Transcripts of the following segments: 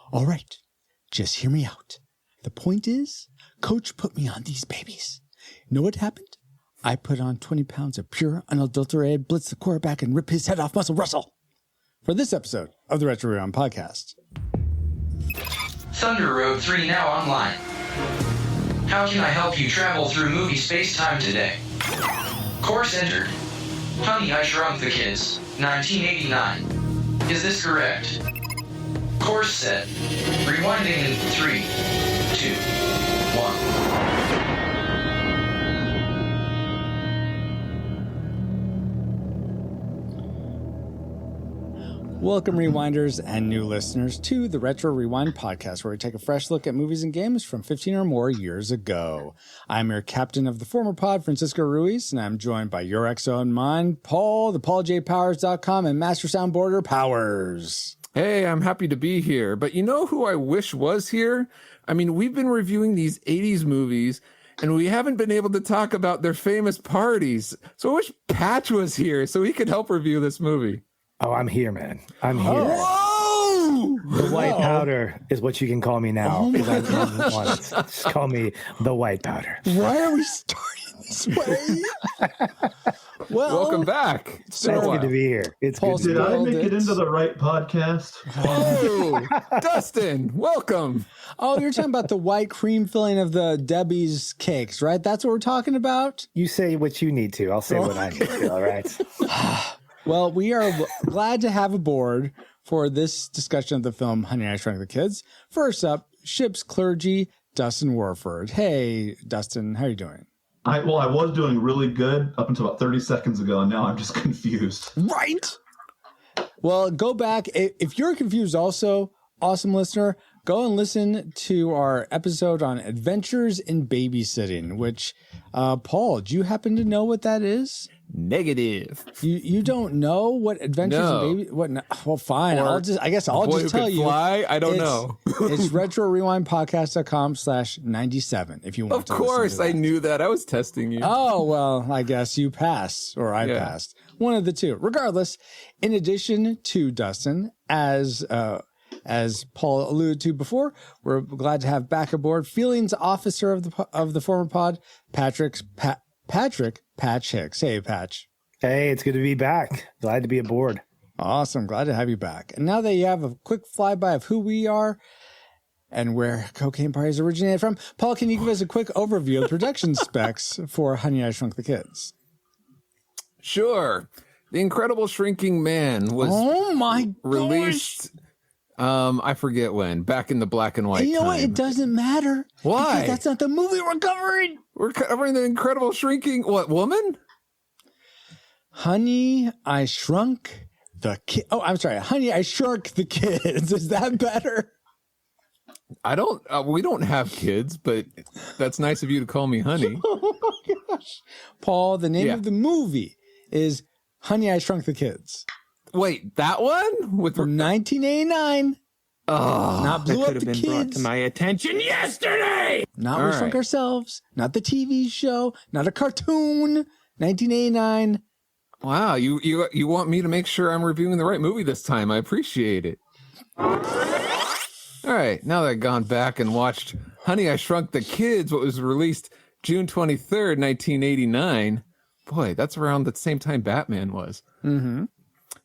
All right, just hear me out. The point is, Coach put me on these babies. Know what happened? I put on 20 pounds of pure, unadulterated blitz the quarterback and rip his head off Muscle Russell. For this episode of the Retro Rewind Podcast. Thunder Road 3 now online. How can I help you travel through movie space-time today? Course entered. Honey, I Shrunk the Kids, 1989. Is this correct? Course set. Rewinding in 3, 2, 1. Welcome, Rewinders and new listeners, to the Retro Rewind Podcast, where we take a fresh look at movies and games from 15 or more years ago. I'm your captain of the former pod, Francisco Ruiz, and I'm joined by your XO and mine, Paul, the PaulJPowers.com, and Master Soundboarder Powers. Hey, I'm happy to be here, but you know who I wish was here? I mean, we've been reviewing these 80s movies, and we haven't been able to talk about their famous parties. So I wish Patch was here so he could help review this movie. Oh, I'm here, man. I'm here. Whoa! The white powder is what you can call me now. Just call me the white powder. Why are we starting this way? Well, welcome back. It's good to be here. It's Paul, good to Did I make it into the right podcast? Oh, Dustin, welcome. Oh, you're talking about the white cream filling of the Debbie's cakes, right? That's what we're talking about? You say what you need to. I'll say what I need to, all right? Well, we are glad to have aboard for this discussion of the film Honey, I Shrunk the Kids. First up, ship's clergy, Dustin Warford. Hey, Dustin, how are you doing? I was doing really good up until about 30 seconds ago, and now I'm just confused. Right? Well, go back. If you're confused also, awesome listener, go and listen to our episode on Adventures in Babysitting, which, Paul, do you happen to know what that is? Negative. You don't know what Adventures in Baby? What? No, well, fine. Or I'll just tell you. Fly? I don't know. It's retrorewindpodcast.com/97 if you want Of to. course, I knew that. I was testing you. Oh, well, I guess you passed or I passed. One of the two. Regardless, in addition to Dustin, as Paul alluded to before, we're glad to have back aboard feelings officer of the former pod, Patrick Patch Hicks. Hey, Patch. Hey, it's good to be back. Glad to be aboard. Awesome. Glad to have you back. And now that you have a quick flyby of who we are and where cocaine parties originated from, Paul, can you give us a quick overview of the production specs for Honey, I Shrunk the Kids? Sure. The Incredible Shrinking Man was released, I forget when, back in the black and white You know time. what? It doesn't matter. Why? Because that's not the movie we're covering. We're covering the Incredible Shrinking, woman? Honey, I Shrunk the Kid. Oh, I'm sorry. Honey, I Shrunk the Kids. Is that better? We don't have kids, but that's nice of you to call me honey. Oh my gosh. Paul, the name of the movie is Honey, I Shrunk the Kids. Wait, that one? From 1989. Oh, not Blew Up the been Kids. Brought to my attention yesterday. Not We Shrunk Ourselves. Not the TV show. Not a cartoon. 1989. Wow, you want me to make sure I'm reviewing the right movie this time. I appreciate it. All right, now that I've gone back and watched Honey, I Shrunk the Kids, what was released June 23rd, 1989. Boy, that's around the same time Batman was. Mm-hmm.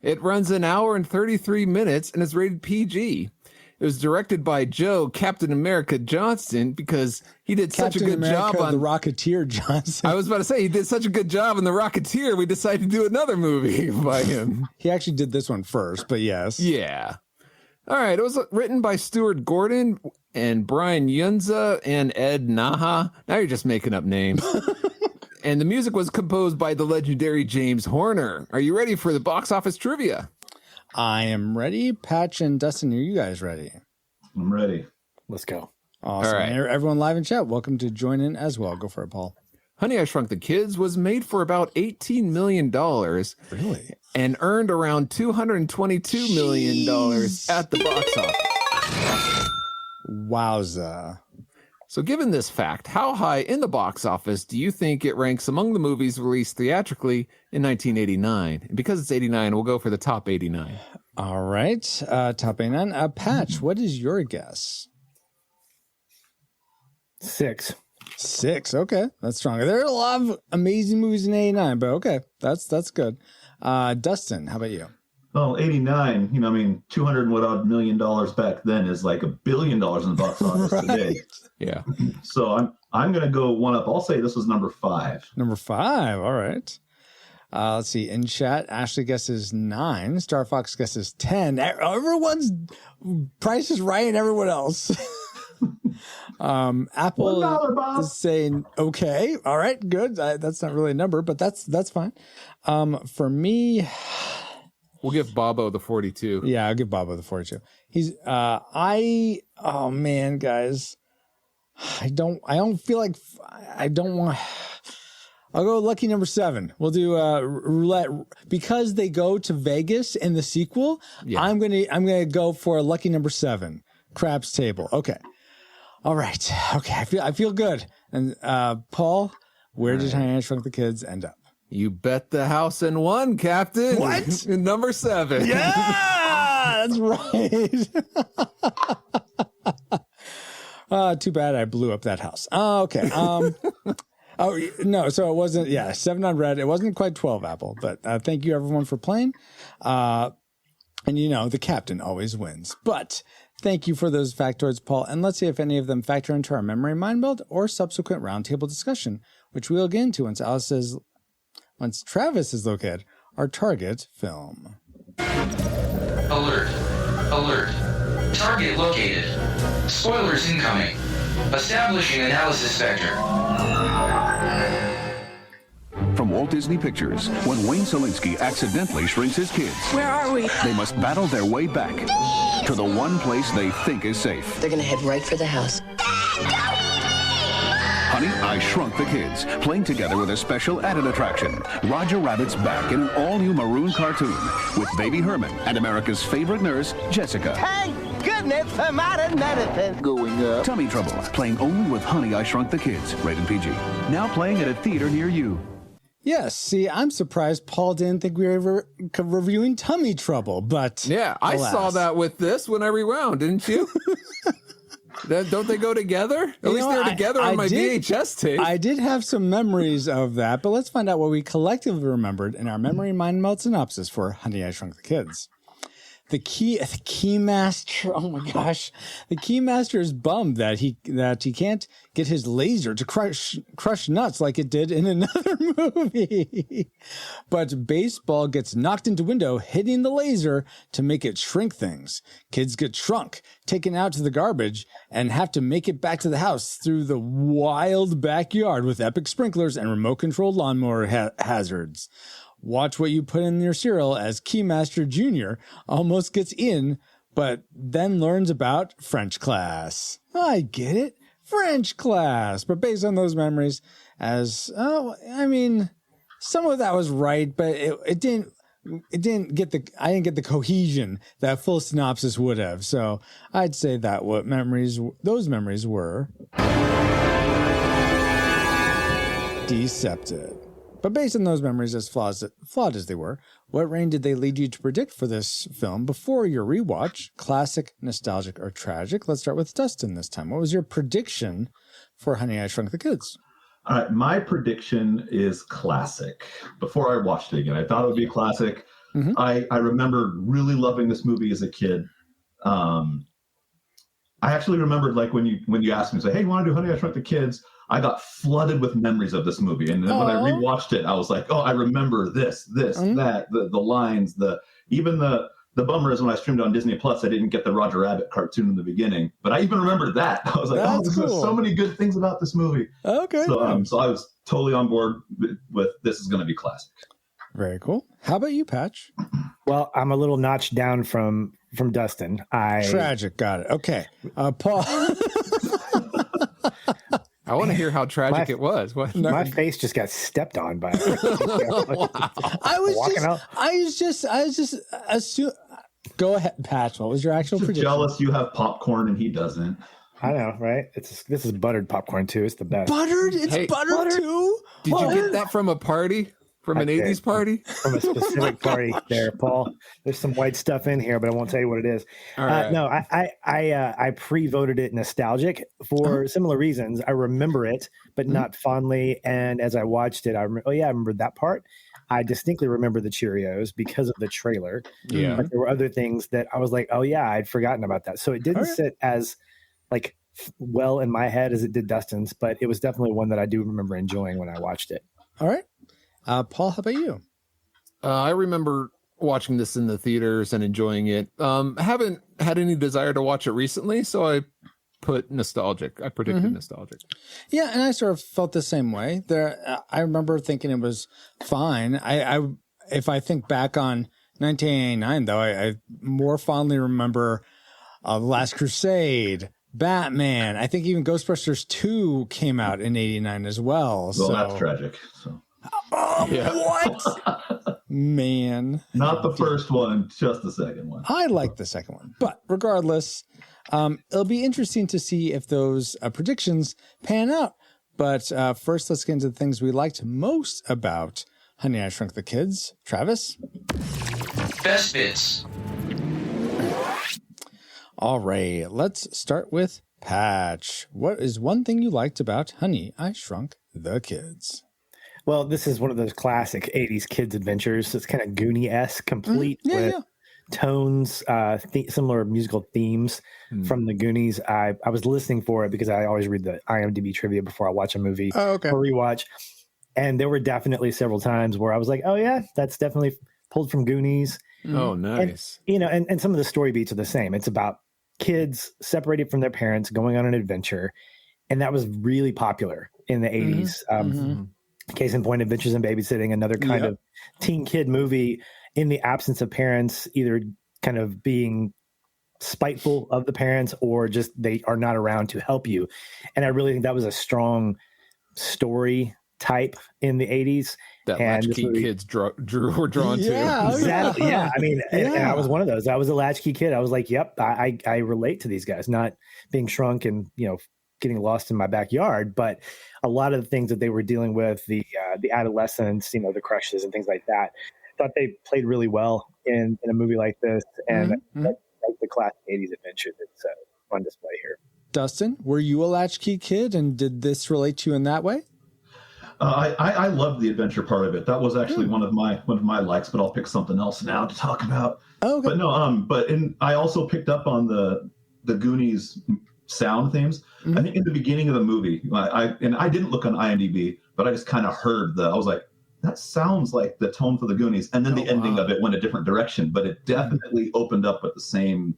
It runs an hour and 33 minutes and is rated PG. It was directed by Joe Captain America Johnston because he did such a good job on the Rocketeer Johnson. I was about to say he did such a good job on the Rocketeer. We decided to do another movie by him. He actually did this one first, but yes. Yeah. All right. It was written by Stuart Gordon and Brian Yunza and Ed Naha. Now you're just making up names. And the music was composed by the legendary James Horner. Are you ready for the box office trivia? I am ready. Patch and Dustin, are you guys ready? I'm ready. Let's go. Awesome. All right. Everyone live in chat, welcome to join in as well. Go for it, Paul. Honey, I Shrunk the Kids was made for about $18 million. Really? And earned around $222 million at the box office. Wowza. So given this fact, how high in the box office do you think it ranks among the movies released theatrically in 1989? And because it's 89, we'll go for the top 89. All right. Top 89. Patch, what is your guess? 6. 6. Okay. That's stronger. There are a lot of amazing movies in 89, but okay. That's good. Dustin, how about you? Well, 89, I mean, 200 and what odd $1 million back then is like $1 billion in the box office today. Yeah. So I'm going to go one up. I'll say this was number 5. Number 5. All right. Let's see. In chat, Ashley guesses 9. Star Fox guesses 10. Everyone's Price is right and everyone else. Apple $1, Bob. is saying, okay. All right, good. That's not really a number, but that's fine. For me, We'll give Bobo the 42. yeah, I'll give Bobo the 42. He's, oh man, guys, I don't feel like I don't want. I'll go lucky number 7. We'll do roulette because they go to Vegas in the sequel. Yeah. I'm gonna go for lucky number 7, Craps Table. Okay, all right. Okay, I feel good. And Paul, where did Honey, I Shrunk the Kids end up? You bet the house and won, Captain. What? Number 7. Yeah, that's right. Too bad I blew up that house. Okay. Oh, no, so it wasn't, 7 on red. It wasn't quite 12, Apple, but thank you everyone for playing. And the captain always wins. But thank you for those factoids, Paul. And let's see if any of them factor into our memory mind meld or subsequent roundtable discussion, which we'll get into once Travis has located our target film. Alert. Alert. Target located. Spoilers incoming. Establishing analysis vector. From Walt Disney Pictures, when Wayne Selinsky accidentally shrinks his kids, Where are we? they must battle their way back to the one place they think is safe. They're gonna head right for the house. Honey, I Shrunk the Kids, playing together with a special added attraction. Roger Rabbit's back in an all-new maroon cartoon with Baby Herman and America's favorite nurse, Jessica. Thank goodness for modern medicine. Going up. Tummy Trouble, playing only with Honey, I Shrunk the Kids, rated PG. Now playing at a theater near you. Yes, see, I'm surprised Paul didn't think we were ever reviewing Tummy Trouble, but Yeah, I alas. saw that with this when I rewound, didn't you? Don't they go together? At least they're together on my VHS tape. I did have some memories of that, but let's find out what we collectively remembered in our memory mind meld synopsis for Honey, I Shrunk the Kids. The keymaster. Oh my gosh, the keymaster is bummed that he can't get his laser to crush nuts like it did in another movie. But baseball gets knocked into window, hitting the laser to make it shrink things. Kids get shrunk, taken out to the garbage, and have to make it back to the house through the wild backyard with epic sprinklers and remote-controlled lawnmower hazards. Watch what you put in your cereal as Keymaster Jr. almost gets in, but then learns about French class. I get it. French class. But based on those memories, some of that was right, but I didn't get the cohesion that full synopsis would have. So I'd say that those memories were deceptive. But based on those memories, as flawed as they were, what range did they lead you to predict for this film before your rewatch? Classic, nostalgic, or tragic? Let's start with Dustin this time. What was your prediction for Honey, I Shrunk the Kids? All right, my prediction is classic. Before I watched it again, I thought it would be classic. Mm-hmm. I remember really loving this movie as a kid. I actually remembered, like, when you asked me, say, hey, you want to do Honey, I Shrunk the Kids? I got flooded with memories of this movie. And then when I rewatched it, I was like, oh, I remember this, that, the lines, even the bummer is when I streamed on Disney Plus, I didn't get the Roger Rabbit cartoon in the beginning, but I even remembered that. I was like, there's so many good things about this movie. Okay. So I was totally on board with this is going to be classic. Very cool. How about you, Patch? Well, I'm a little notched down from Dustin. Tragic. Got it. Okay. Paul. I want to hear how tragic it was. What? My face just got stepped on by it. I was just assume. Go ahead, Patch. What was your actual prediction? Jealous you have popcorn and he doesn't. I know, right? This is buttered popcorn too. It's the best. Buttered? It's buttered too? Did you get that from a party? From an 80s party? From a specific party there, Paul. There's some white stuff in here, but I won't tell you what it is. All right. No, I pre-voted it nostalgic for similar reasons. I remember it, but not fondly. And as I watched it, I remember that part. I distinctly remember the Cheerios because of the trailer. Yeah. But there were other things that I was like, oh yeah, I'd forgotten about that. So it didn't sit as like well in my head as it did Dustin's, but it was definitely one that I do remember enjoying when I watched it. All right. Paul, how about you? I remember watching this in the theaters and enjoying it. Haven't had any desire to watch it recently, so I put nostalgic. I predicted nostalgic. Yeah, and I sort of felt the same way. I remember thinking it was fine. If I think back on 1989, though, I more fondly remember The Last Crusade, Batman. I think even Ghostbusters 2 came out in 89 as well. Well, that's tragic. So. What? Man. Not the first one, just the second one. I like the second one. But regardless, it'll be interesting to see if those predictions pan out. But first, let's get into the things we liked most about Honey, I Shrunk the Kids. Travis? Best bits. All right, let's start with Patch. What is one thing you liked about Honey, I Shrunk the Kids? Well, this is one of those classic 80s kids adventures. It's kind of Goonie-esque, complete with tones, similar musical themes from the Goonies. I was listening for it because I always read the IMDb trivia before I watch a movie or rewatch. And there were definitely several times where I was like, oh yeah, that's definitely pulled from Goonies. Oh, nice. And, and some of the story beats are the same. It's about kids separated from their parents going on an adventure. And that was really popular in the 80s. Case in point, Adventures in Babysitting, another kind of teen kid movie in the absence of parents, either kind of being spiteful of the parents or just they are not around to help you. And I really think that was a strong story type in the 80s. That latchkey kids were drawn to. Exactly. Yeah. I mean, and I was one of those. I was a latchkey kid. I was like, yep, I relate to these guys, not being shrunk and, getting lost in my backyard, but a lot of the things that they were dealing with, the adolescence, the crushes and things like that, I thought they played really well in a movie like this. And like the classic 80s adventure that's on display here. Dustin, were you a latchkey kid and did this relate to you in that way? I loved the adventure part of it. That was actually one of my likes, but I'll pick something else now to talk about. Oh, okay. But no, I also picked up on the Goonies sound themes. I think in the beginning of the movie, I didn't look on IMDb, but I just kind of heard I was like, that sounds like the tone for the Goonies. And then the ending of it went a different direction, but it definitely opened up with the same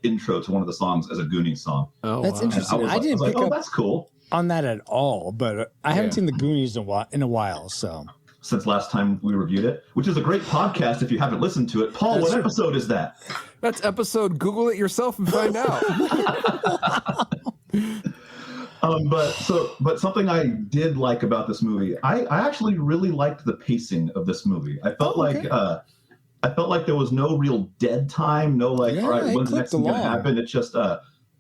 intro to one of the songs as a Goonies song. Oh, that's interesting. I didn't pick up that's cool on that at all, but I haven't seen the Goonies in a while, so. Since last time we reviewed it, which is a great podcast if you haven't listened to it. Paul, what episode is that? That's episode. Google it yourself and find out. But something I did like about this movie, I actually really liked the pacing of this movie. I felt like there was no real dead time, all right, when's the next thing going to happen? It's just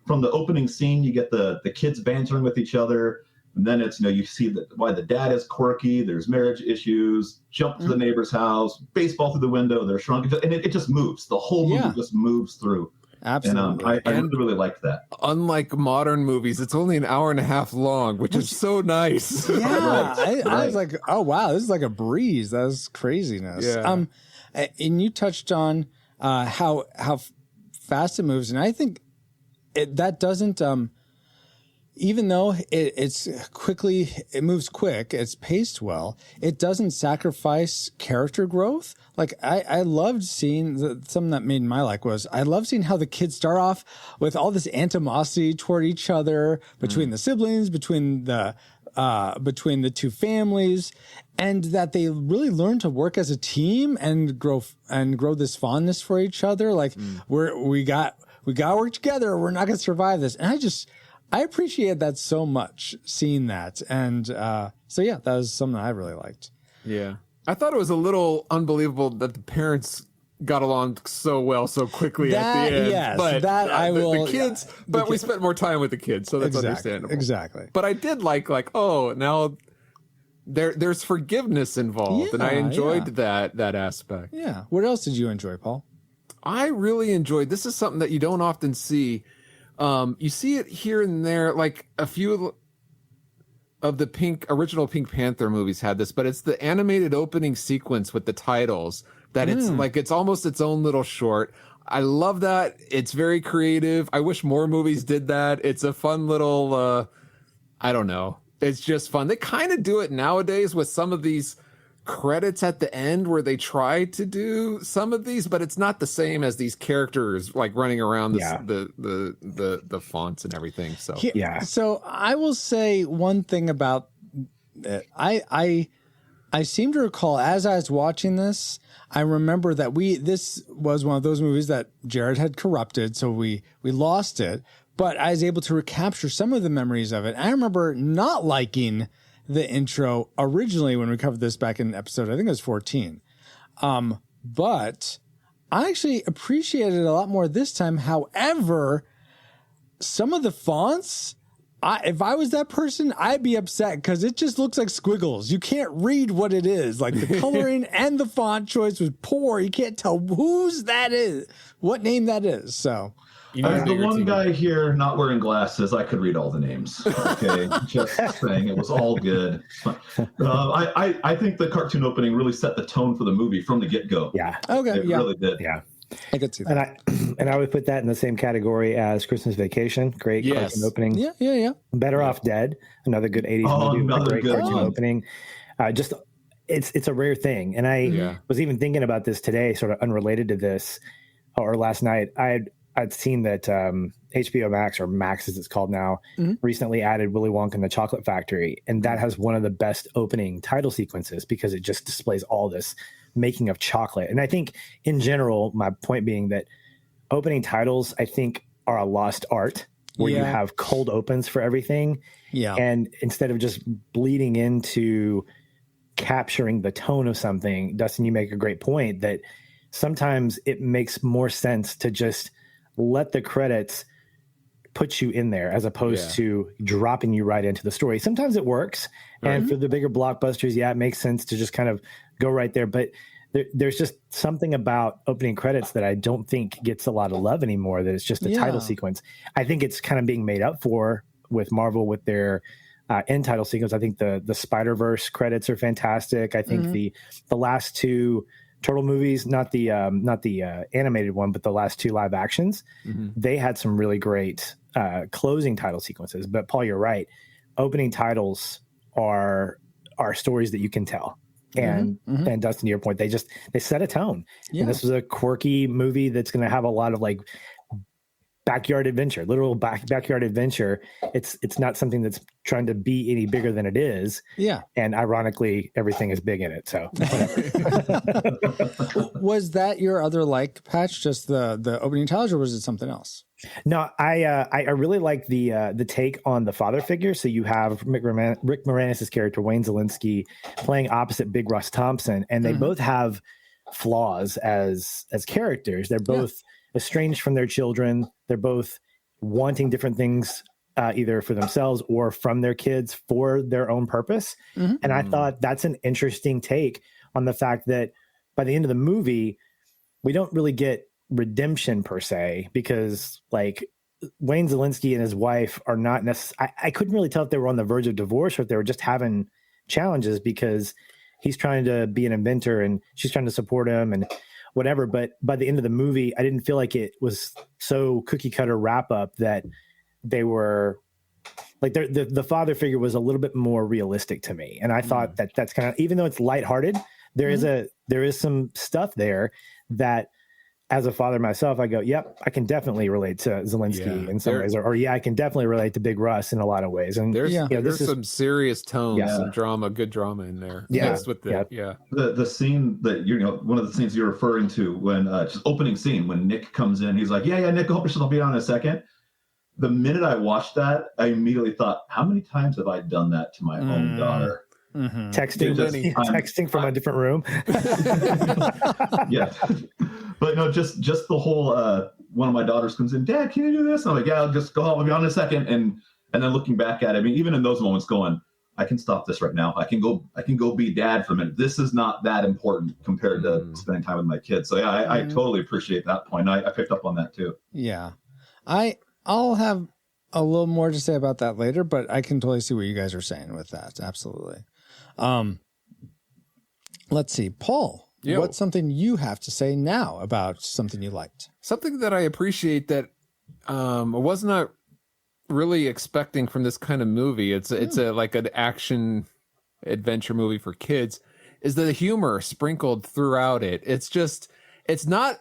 from the opening scene, you get the kids bantering with each other. And then it's, you see why the dad is quirky. There's marriage issues, jump to the neighbor's house, baseball through the window, they're shrunk. And it just moves. The whole movie just moves through. Absolutely. And I really liked that. Unlike modern movies, it's only an hour and a half long, which is so nice. Yeah. I was like, oh, wow, this is like a breeze. That was craziness. Yeah. And you touched on how fast it moves. And I think that doesn't... even though it moves quick, it's paced well, it doesn't sacrifice character growth. Like I loved seeing something that made my like was I love seeing how the kids start off with all this animosity toward each other between the siblings, between the two families, and that they really learn to work as a team and grow this fondness for each other. Like we got to work together. We're not going to survive this. And I appreciate that so much, seeing that. And that was something I really liked. Yeah. I thought it was a little unbelievable that the parents got along so well so quickly at the end. Yes, but the kids, but we spent more time with the kids, so that's understandable. Exactly. But I did like, now there's forgiveness involved, and I enjoyed that aspect. Yeah. What else did you enjoy, Paul? I really enjoyed. This is something that you don't often see. You see it here and there, like a few of the original Pink Panther movies had this, but it's the animated opening sequence with the titles that it's almost its own little short. I love that. It's very creative. I wish more movies did that. It's a fun little, I don't know. It's just fun. They kind of do it nowadays with some of these credits at the end where they try to do some of these, but it's not the same as these characters like running around the fonts and everything. So So I will say one thing about it. I seem to recall as I was watching this, I remember that this was one of those movies that Jared had corrupted, so we lost it. But I was able to recapture some of the memories of it. I remember not liking the intro originally when we covered this back in episode, I think it was 14. But I actually appreciated it a lot more this time. However, some of the fonts, if I was that person, I'd be upset because it just looks like squiggles. You can't read what it is. Like the coloring and the font choice was poor. You can't tell whose that is, what name that is. So as the one guy here not wearing glasses, I could read all the names. Okay, just saying, it was all good. I think the cartoon opening really set the tone for the movie from the get-go. Yeah. Okay. It really did. Yeah. I could see that. And I would put that in the same category as Christmas Vacation. Great cartoon opening. Yeah. Better Off Dead, another good 80s movie, another great good cartoon one. opening. Just it's a rare thing. And I was even thinking about this today, sort of unrelated to this, or last night. I'd seen that HBO Max, or Max as it's called now, recently added Willy Wonka and the Chocolate Factory, and that has one of the best opening title sequences because it just displays all this making of chocolate. And I think in general, my point being that opening titles, I think, are a lost art where you have cold opens for everything. Yeah. And instead of just bleeding into capturing the tone of something, Dustin, you make a great point that sometimes it makes more sense to just let the credits put you in there as opposed to dropping you right into the story. Sometimes it works. And for the bigger blockbusters, it makes sense to just kind of go right there. But there's just something about opening credits that I don't think gets a lot of love anymore, that it's just a title sequence. I think it's kind of being made up for with Marvel with their end title sequence. I think the Spider-Verse credits are fantastic. I think the last two Turtle movies, not the animated one, but the last two live actions, they had some really great closing title sequences. But Paul, you're right. Opening titles are stories that you can tell. And Dustin, to your point, they set a tone. And this was a quirky movie that's going to have a lot of like backyard adventure, literal backyard adventure. It's not something that's trying to be any bigger than it is. Yeah. And ironically, everything is big in it. So was that your other like, Patch, just the opening titles, or was it something else? No, I really like the take on the father figure. So you have Rick Moranis' character, Wayne Zielinski, playing opposite Big Russ Thompson, and they both have flaws as characters. They're both estranged from their children. They're both wanting different things, either for themselves or from their kids for their own purpose. And I thought that's an interesting take on the fact that by the end of the movie, we don't really get redemption per se, because like Wayne Zielinski and his wife are not necessarily, I couldn't really tell if they were on the verge of divorce or if they were just having challenges, because he's trying to be an inventor and she's trying to support him and whatever. But by the end of the movie, I didn't feel like it was so cookie cutter wrap up that they were like, the father figure was a little bit more realistic to me. And I thought that's kind of, even though it's lighthearted, there is some stuff there that, as a father myself, I go, yep, I can definitely relate to Zielinski in some ways, or I can definitely relate to Big Russ in a lot of ways. And there's some serious tones, some drama, good drama in there. The scene that one of the scenes you're referring to, when just opening scene when Nick comes in, he's like, Nick, I hope you'll be on in a second. The minute I watched that, I immediately thought, how many times have I done that to my own daughter? Texting from a different room. But no, just the whole one of my daughters comes in, Dad, can you do this? And I'm like, I'll just go home. I'll be on in a second. And then looking back at it, I mean, even in those moments going, I can stop this right now. I can go be dad for a minute. This is not that important compared to spending time with my kids. So yeah, I totally appreciate that point. I picked up on that too. Yeah. I'll have a little more to say about that later, but I can totally see what you guys are saying with that. Absolutely. Let's see, Paul, what's something you have to say now about something you liked? Something that I appreciate that I was not really expecting from this kind of movie. It's like an action adventure movie for kids. Is the humor sprinkled throughout it? It's not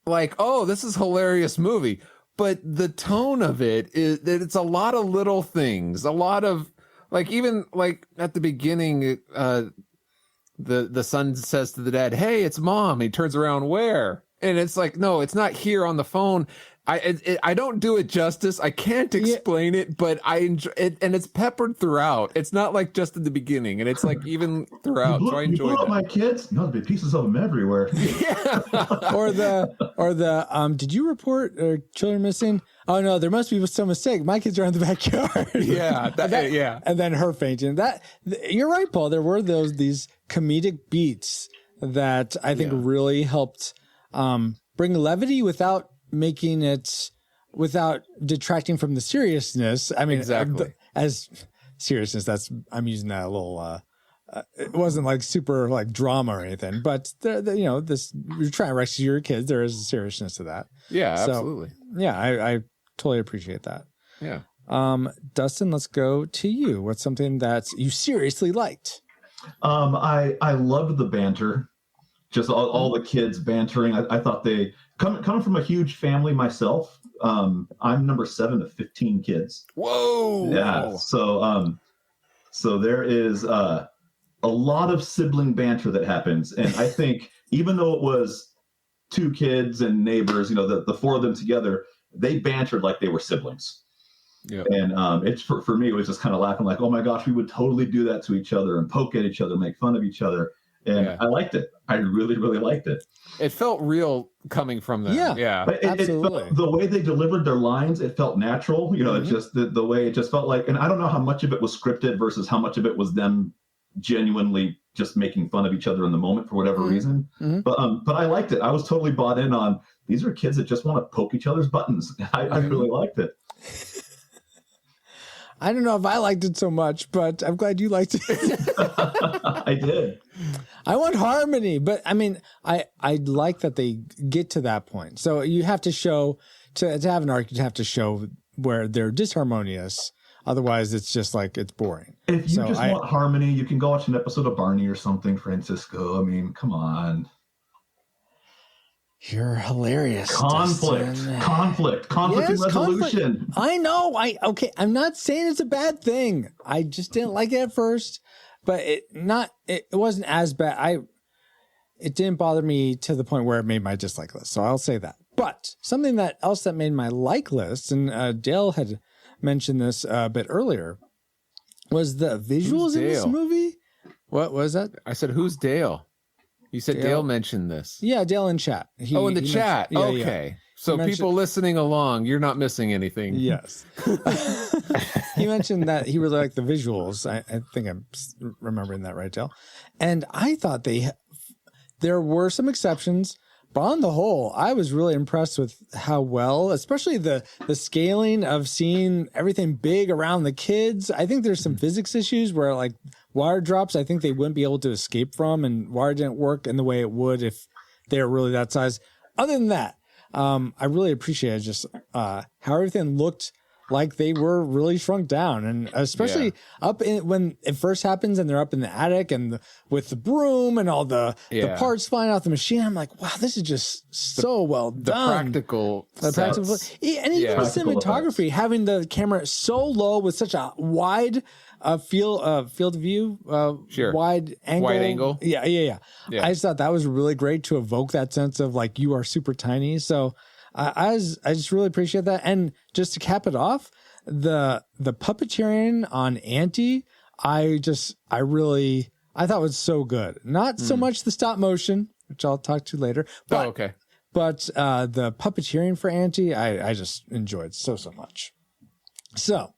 like, oh, this is a hilarious movie, but the tone of it is that it's a lot of little things, a lot of like, even like at the beginning, the son says to the dad, "Hey, it's mom." He turns around, "Where?" And it's like, no, it's not here on the phone. I don't do it justice. I can't explain it, but I enjoy it, and it's peppered throughout. It's not like just in the beginning, and it's like even throughout. So I enjoy you blew that. up my kids? No, there'll be pieces of them everywhere. Yeah. or the did you report children missing? Oh no, there must be some mistake. My kids are in the backyard. Yeah, yeah. And then her fainting. You're right, Paul. There were these comedic beats that I think really helped bring levity without detracting from the seriousness. I mean, exactly. As seriousness, I'm using that a little. It wasn't like super like drama or anything, but you're trying to rescue your kids. There is a seriousness to that. Yeah, so, absolutely. Yeah, I totally appreciate that. Yeah. Dustin, let's go to you. What's something that you seriously liked? I loved the banter. Just all the kids bantering. I thought they coming from a huge family myself. I'm number 7 of 15 kids. Whoa. Yeah. So there is a lot of sibling banter that happens, and I think even though it was 2 kids and neighbors, the 4 of them together, they bantered like they were siblings. Yeah. And it's for me, it was just kind of laughing like, oh my gosh, we would totally do that to each other and poke at each other, make fun of each other. And I liked it. I really, really liked it. It felt real coming from them. Yeah. Absolutely. It felt, the way they delivered their lines, it felt natural. It just the way it just felt like, and I don't know how much of it was scripted versus how much of it was them genuinely just making fun of each other in the moment for whatever reason. But I liked it. I was totally bought in on, these are kids that just want to poke each other's buttons. I really liked it. I don't know if I liked it so much, but I'm glad you liked it. I did. I want harmony, but I mean, I like that they get to that point. So you have to show, to have an arc, you have to show where they're disharmonious. Otherwise, it's just like, it's boring. If you want harmony, you can go watch an episode of Barney or something, Francisco. I mean, come on. You're hilarious. Conflict and resolution. Conflict. I know. I'm not saying it's a bad thing. I just didn't like it at first, but it wasn't as bad. It didn't bother me to the point where it made my dislike list. So I'll say that. But something else that made my like list, and Dale had mentioned this a bit earlier, was the visuals in this movie. What was that? I said, who's Dale? You said Dale mentioned this. Yeah, Dale in chat. In the chat. Okay. Yeah. So people listening along, you're not missing anything. Yes. He mentioned that he really liked the visuals. I think I'm remembering that right, Dale. And I thought there were some exceptions, but on the whole, I was really impressed with how well, especially the scaling of seeing everything big around the kids. I think there's some physics issues where like wire drops, I think they wouldn't be able to escape from, and wire didn't work in the way it would if they were really that size. Other than that, I really appreciated just how everything looked like they were really shrunk down, and especially when it first happens and they're up in the attic and with the broom and all the parts flying off the machine. I'm like, wow, this is just so well done. The practical and even the cinematography, having the camera so low with such a wide field of view, wide angle. Yeah. I just thought that was really great to evoke that sense of like, you are super tiny. So I just really appreciate that. And just to cap it off, the puppeteering on Auntie, I thought was so good. Not so much the stop motion, which I'll talk to later. But, okay. But the puppeteering for Auntie, I just enjoyed so much. So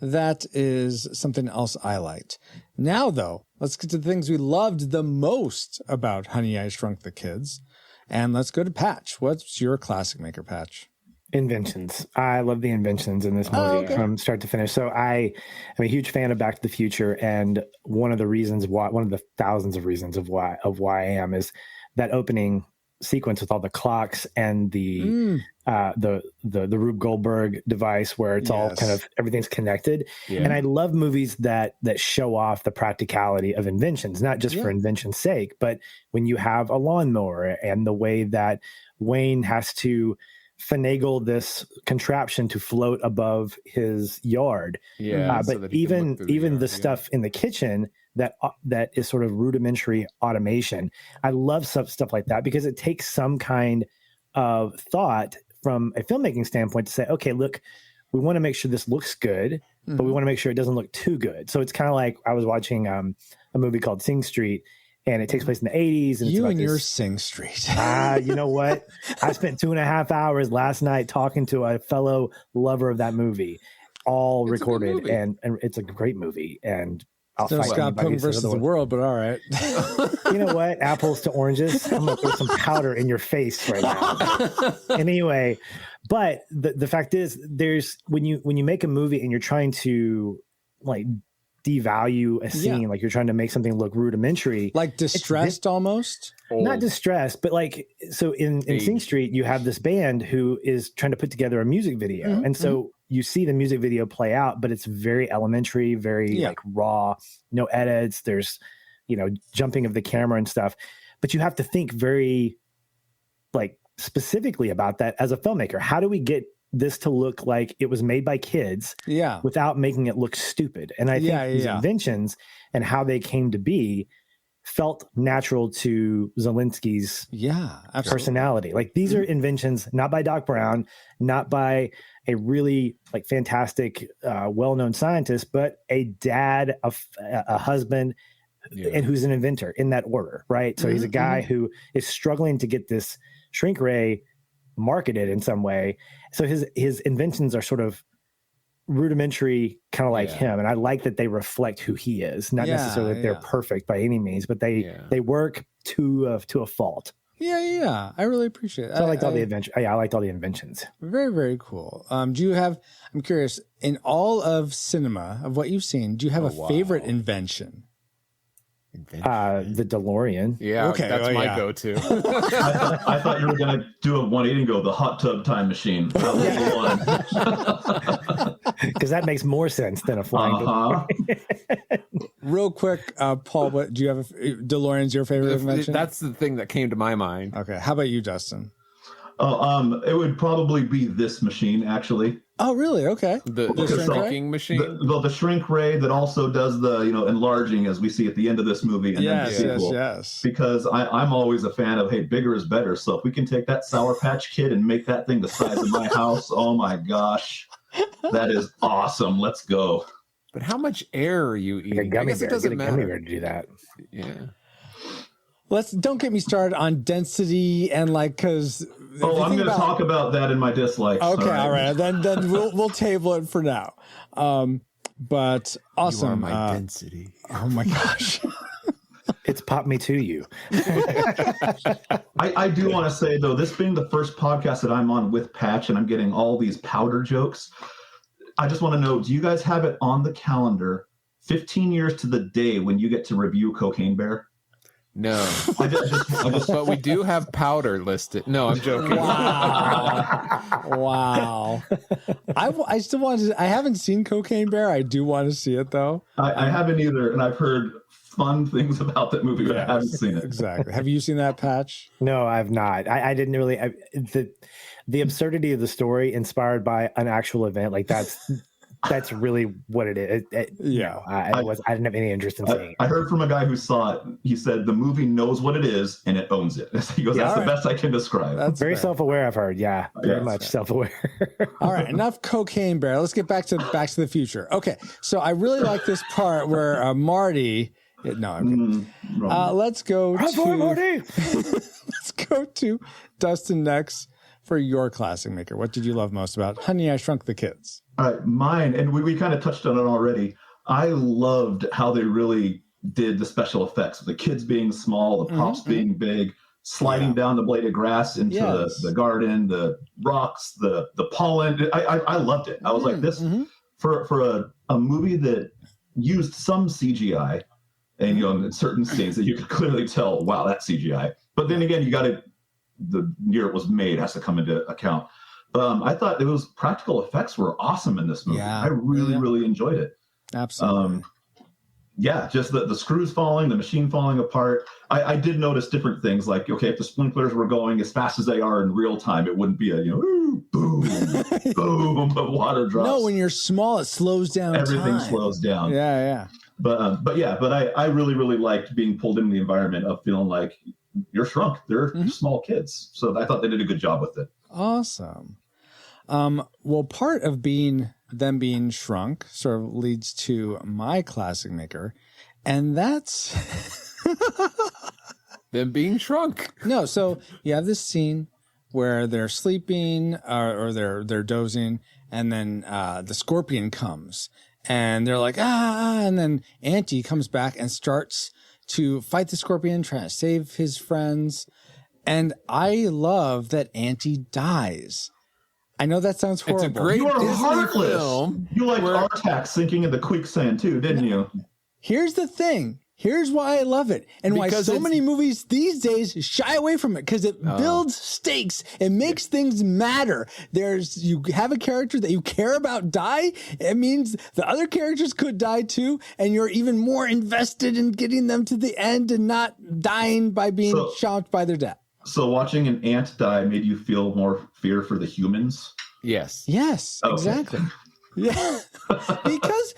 That is something else I liked. Now, though, let's get to the things we loved the most about Honey, I Shrunk the Kids. And let's go to Patch. What's your classic maker, Patch? Inventions. I love the inventions in this movie from start to finish. So I am a huge fan of Back to the Future, and one of the thousands of reasons of why I am is that opening sequence with all the clocks and the Rube Goldberg device where it's all kind of everything's connected. Yeah. And I love movies that show off the practicality of inventions, not just for invention's sake, but when you have a lawnmower and the way that Wayne has to finagle this contraption to float above his yard. Yeah. But even the stuff in the kitchen that is sort of rudimentary automation. I love stuff like that because it takes some kind of thought from a filmmaking standpoint to say, okay, look, we want to make sure this looks good, but we want to make sure it doesn't look too good. So it's kind of like I was watching a movie called Sing Street, and it takes place in the 80s. And you and your Sing Street. You know what? I spent 2.5 hours last night talking to a fellow lover of that movie, all recorded, and it's a great movie. And I'll fight Scott Pilgrim versus the world, but all right. You know what? Apples to oranges. I'm gonna throw some powder in your face right now. Anyway, but the fact is, there's when you make a movie and you're trying to like devalue a scene, like you're trying to make something look rudimentary, like distressed almost. Not distressed, but like so in Sing Street, you have this band who is trying to put together a music video, and so you see the music video play out, but it's very elementary, very like raw, no edits. There's jumping of the camera and stuff, but you have to think very like specifically about that as a filmmaker. How do we get this to look like it was made by kids without making it look stupid? And I think these inventions and how they came to be felt natural to Zelensky's personality. Like these are inventions not by Doc Brown, not by a really like fantastic, well-known scientist, but a dad, a husband, and who's an inventor in that order, right? So he's a guy who is struggling to get this shrink ray marketed in some way. So his inventions are sort of rudimentary, kind of like him, and I like that they reflect who he is. Not necessarily that they're perfect by any means, but they work to a fault. I really appreciate it. So I liked all the inventions. I liked all the inventions. Very, very cool. Do you have? I'm curious. In all of cinema, of what you've seen, do you have a favorite invention? The DeLorean. Yeah, okay, that's my go-to. I thought you were going to do a 180 and go the hot tub time machine. That was the one. Because that makes more sense than a flying DeLorean. Real quick, Paul, what do you have? DeLorean's your favorite invention? That's the thing that came to my mind. Okay, how about you, Dustin? It would probably be this machine, actually. Oh, really? Okay. The shrinking machine? The shrink ray that also does the, enlarging as we see at the end of this movie. And then the sequel. Yes. Because I'm always a fan of, hey, bigger is better. So if we can take that Sour Patch Kid and make that thing the size of my house, oh my gosh, that is awesome. Let's go. But how much air are you eating? I guess it doesn't matter. Gummy bear to do that. Yeah. Don't get me started on density and because. Oh, I'm going to talk about that in my dislikes. Okay, all right. Then we'll table it for now. But awesome. You are my density. Oh my gosh. It's Pop Me To You. I do want to say though, this being the first podcast that I'm on with Patch, and I'm getting all these powder jokes. I just want to know: do you guys have it on the calendar? 15 years to the day when you get to review Cocaine Bear. No, but we do have powder listed. No, I'm joking. Wow. I still want to. I haven't seen Cocaine Bear. I do want to see it though. I haven't either, and I've heard fun things about that movie, but I haven't seen it. Exactly. Have you seen that, Patch? No, I've not. I didn't really. The absurdity of the story inspired by an actual event like that's really what it is. I didn't have any interest in seeing it. I heard from a guy who saw it. He said the movie knows what it is and it owns it. He goes, that's the best I can describe. That's very self-aware, I've heard. Yeah, very much self-aware. All right, enough Cocaine Bear. Let's get back to the Future. Okay, so I really like this part where Marty. I'm kidding. Let's go to Marty. Let's go to Dustin next for your classic maker? What did you love most about Honey, I Shrunk the Kids? All right, mine, and we kind of touched on it already. I loved how they really did the special effects, the kids being small, the props being big, sliding down the blade of grass into the garden, the rocks, the pollen. I loved it. I was like, this for a movie that used some CGI, and in certain scenes that you could clearly tell, wow, that's CGI. But then again, the year it was made has to come into account. I thought practical effects were awesome in this movie. I really enjoyed it. Absolutely. Just the screws falling, the machine falling apart. I did notice different things, like, okay, if the sprinklers were going as fast as they are in real time, it wouldn't be a boom, boom of water drops. No, when you're small, it slows down. Everything slows down. Yeah. But I really liked being pulled into the environment of feeling like you're shrunk. They're small kids, so I thought they did a good job with it. Awesome. Well, part of them being shrunk sort of leads to my classic maker, and that's them being shrunk. No, so you have this scene where they're sleeping or they're dozing, and then the scorpion comes, and they're like, and then Auntie comes back and starts to fight the scorpion, trying to save his friends, and I love that Auntie dies. I know that sounds horrible. It's a great you are Disney heartless. film. You like Artax sinking in the quicksand too, didn't you? Here's the thing. Here's why I love it, and why so many movies these days shy away from it, because it builds stakes. It makes things matter. You have a character that you care about die. It means the other characters could die too, and you're even more invested in getting them to the end and not dying by being shocked by their death. So watching an ant die made you feel more fear for the humans? Yes. Yes, exactly. Yeah, because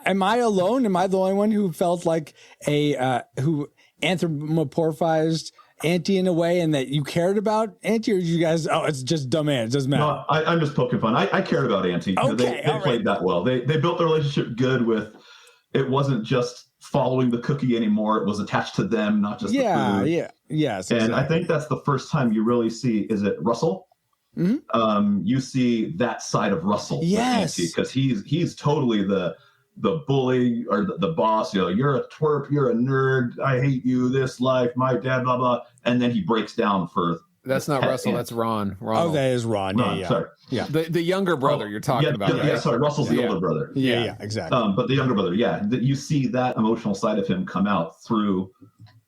am I alone? Am I the only one who felt like who anthropomorphized Auntie in a way, and that you cared about Auntie, or you guys? Oh, it's just dumb ant. It doesn't matter. No, I'm just poking fun. I cared about Auntie. Okay, they played that well. They built their relationship good with. It wasn't just following the cookie anymore. It was attached to them, not just the food. Yes. And exactly. I think that's the first time you really see, is it Russell? You see that side of Russell. Yes. Because he's totally the bully or the boss. You're a twerp, you're a nerd, I hate you, this life, my dad, blah, blah. And then he breaks down for... That's not Russell, that's Ron. Ronald. Oh, that is Ron. Yeah. Sorry. Yeah. The younger brother you're talking about. Right? Yeah, sorry. Russell's the older brother. Yeah, exactly. But the younger brother, you see that emotional side of him come out through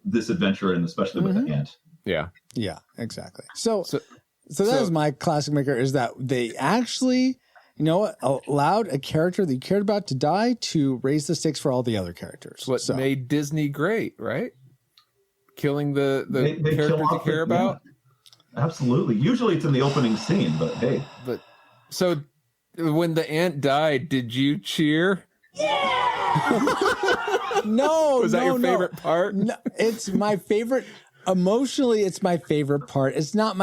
this adventure, and especially with the ant. Yeah, exactly. So that was my classic maker, is that they actually, allowed a character that you cared about to die to raise the stakes for all the other characters. What made Disney great, right? Killing the characters you care about. Absolutely. Usually it's in the opening scene, but hey. But so when the ant died, did you cheer? Yeah! No. Was that your favorite part? No, it's my favorite. Emotionally, it's my favorite part. It's not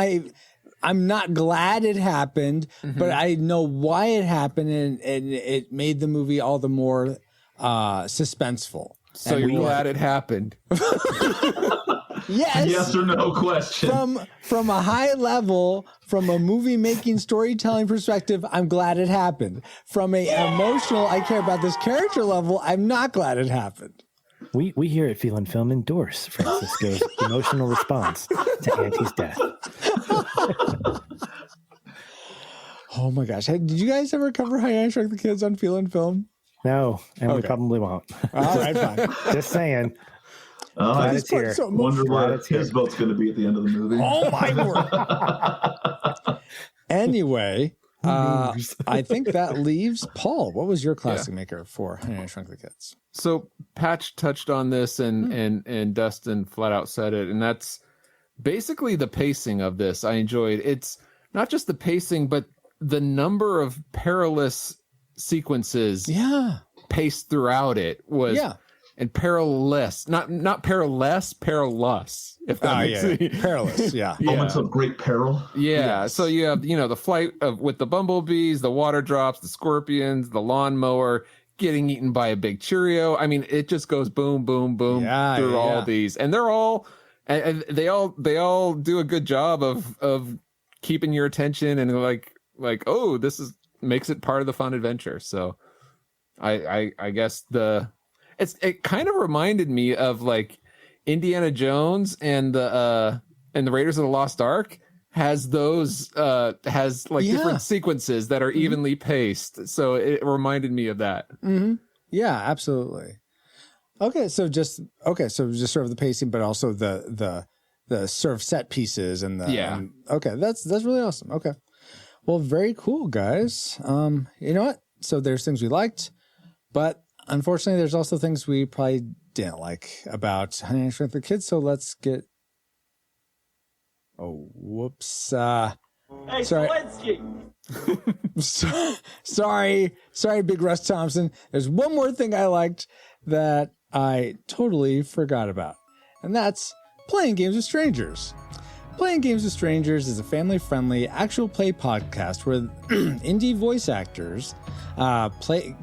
I'm not glad it happened, but I know why it happened, and it made the movie all the more suspenseful. So you're glad it happened. Yes. Yes or no question. From a high level, from a movie making storytelling perspective, I'm glad it happened. From a emotional, I care about this character level, I'm not glad it happened. We here at Feel and Film endorse Francisco's emotional response to Auntie's death. Oh my gosh. Did you guys ever cover How I Shrunk the Kids on Feel and Film? No, and we probably won't. All right, fine. Just saying. I it's here. wonder what his vote's going to be at the end of the movie. Oh my word. Anyway, I think that leaves Paul. What was your classic maker for How I Shrunk the Kids? So Patch touched on this, and Dustin flat out said it, and that's basically the pacing of this. I enjoyed. It's not just the pacing, but the number of perilous sequences paced throughout it was and perilous, not perilous, if that makes sense. Perilous, Moments of great peril. So you have the flight with the bumblebees, the water drops, the scorpions, the lawnmower, getting eaten by a big Cheerio. I mean, it just goes boom, boom, boom through all these, and they're all and they all do a good job of keeping your attention and like oh, this makes it part of the fun adventure. So I guess it kind of reminded me of like Indiana Jones and the Raiders of the Lost Ark has those different sequences that are evenly paced. So it reminded me of that. Mm-hmm. Yeah, absolutely. Okay, so just sort of the pacing, but also the sort of set pieces and okay, that's really awesome. Okay, well, very cool, guys. You know what? So there's things we liked, but unfortunately, there's also things we probably didn't like about Honey, I Shrunk the Kids. So let's get. Oh, whoops! Hey, sorry. sorry, Big Russ Thompson. There's one more thing I liked that I totally forgot about, and that's playing games with strangers. Playing Games with Strangers is a family-friendly actual play podcast where indie voice actors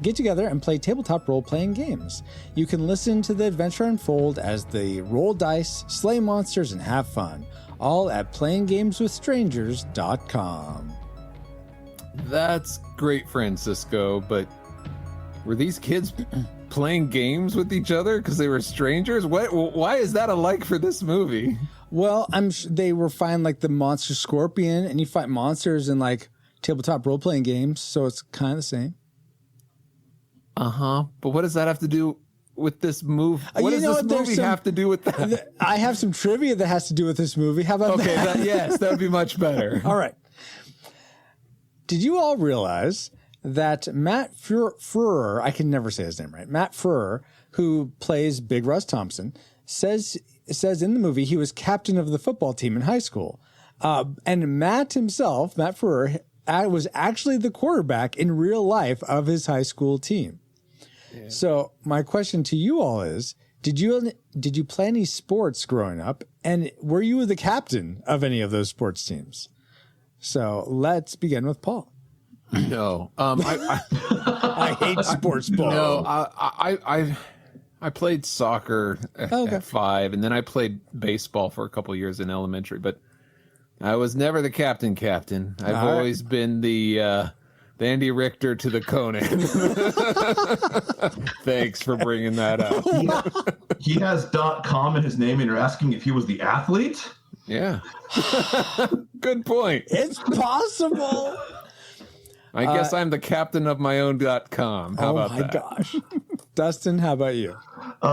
get together and play tabletop role-playing games. You can listen to the adventure unfold as they roll dice, slay monsters, and have fun, all at playinggameswithstrangers.com. That's great, Francisco, but were these kids playing games with each other because they were strangers? Why is that a like for this movie? Well, they were fighting like the monster scorpion, and you fight monsters in like tabletop role-playing games, so it's kind of the same. But what does that have to do with this movie? What does this movie have to do with that? I have some trivia that has to do with this movie. How about that? Yes, that would be much better. All right. Did you all realize that Matt Furrer, I can never say his name right, Matt Furrer, who plays Big Russ Thompson, says in the movie he was captain of the football team in high school. And Matt himself, Matt Furrer, was actually the quarterback in real life of his high school team. Yeah. So my question to you all is, did you play any sports growing up? And were you the captain of any of those sports teams? So let's begin with Paul. No. I hate sports ball. No, I played soccer at 5, and then I played baseball for a couple of years in elementary, but I was never the captain. I've always been the Andy Richter to the Conan. Thanks for bringing that up. He has .com in his name, and you're asking if he was the athlete? Yeah. Good point. It's possible. I guess I'm the captain of my own .com. How about that? Oh my gosh. Dustin, how about you?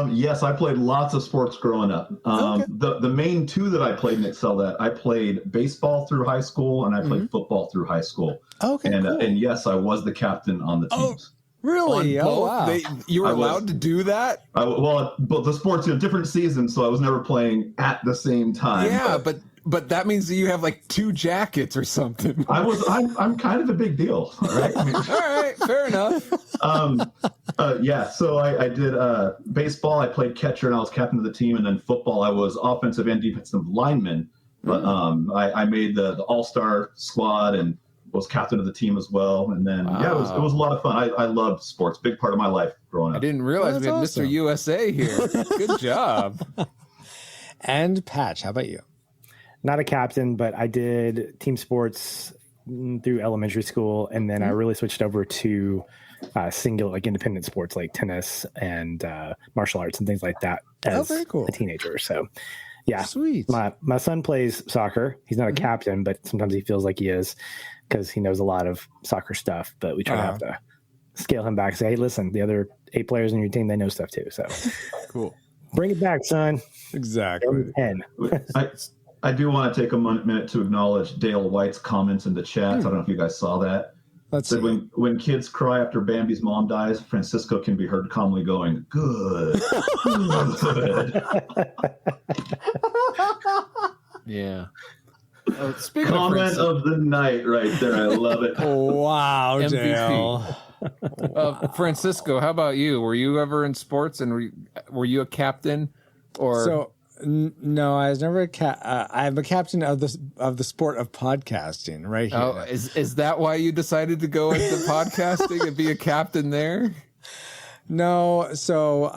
Yes, I played lots of sports growing up. The main two that I played and excelled at, I played baseball through high school and I played football through high school. Okay, and, cool. And yes, I was the captain on the teams. Really? Oh, wow. You were allowed to do that? But the sports, different seasons, so I was never playing at the same time. Yeah, but that means that you have like 2 jackets or something. I'm kind of a big deal. All right. All right. Fair enough. So I did baseball. I played catcher and I was captain of the team. And then football, I was offensive and defensive lineman. But I made the all-star squad and was captain of the team as well. And then, it was a lot of fun. I loved sports. Big part of my life growing up. I didn't realize we had awesome. Mr. USA here. Good job. And Patch, how about you? Not a captain, but I did team sports through elementary school, and then I really switched over to singular, like independent sports, like tennis and martial arts and things like that as a teenager. So, yeah, sweet. My son plays soccer. He's not a captain, but sometimes he feels like he is because he knows a lot of soccer stuff. But we try to have to scale him back. Say, hey, listen, the other 8 players on your team, they know stuff too. So, cool. Bring it back, son. Exactly. 10. I do want to take a minute to acknowledge Dale White's comments in the chat. I don't know if you guys saw that. Let's see. When kids cry after Bambi's mom dies, Francisco can be heard calmly going, "Good, good." Yeah. Comment of the night right there. I love it. Wow, MVP. Dale. Francisco, how about you? Were you ever in sports, and were you a captain? Or no, I was never I'm a captain of the sport of podcasting right here. Oh, is that why you decided to go into podcasting and be a captain there? No, so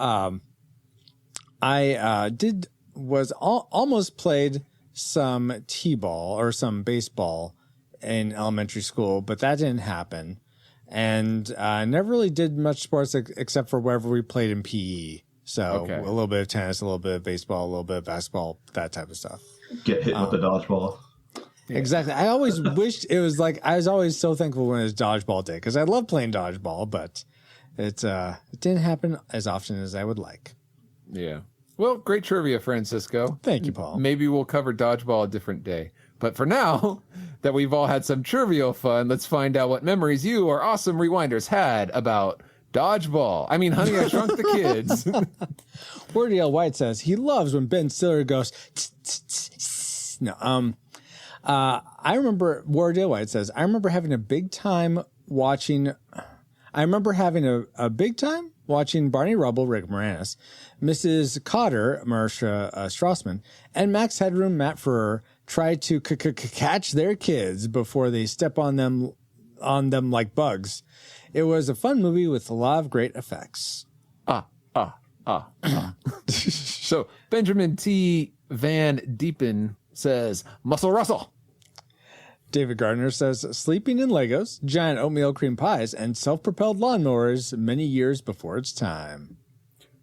I did almost played some t-ball or some baseball in elementary school, but that didn't happen. And never really did much sports except for wherever we played in PE. So a little bit of tennis, a little bit of baseball, a little bit of basketball, that type of stuff. Get hit with the dodgeball. Yeah. Exactly. I always wished it was like, I was always so thankful when it was dodgeball day because I love playing dodgeball, but it didn't happen as often as I would like. Yeah. Well, great trivia, Francisco. Thank you, Paul. Maybe we'll cover dodgeball a different day. But for now, that we've all had some trivial fun, let's find out what memories you, our awesome rewinders, had about dodgeball. I mean, Honey, I Shrunk the Kids. Wardale White says he loves when Ben Stiller goes, tss, tss, tss. No, I remember, Wardale White says, I remember having a big time watching Barney Rubble, Rick Moranis, Mrs. Cotter, Marsha Strassman, and Max Headroom, Matt Ferrer try to catch their kids before they step on them like bugs. It was a fun movie with a lot of great effects. So Benjamin T. Van Diepen says, Muscle Russell. David Gardner says, sleeping in Legos, giant oatmeal cream pies, and self-propelled lawnmowers many years before its time.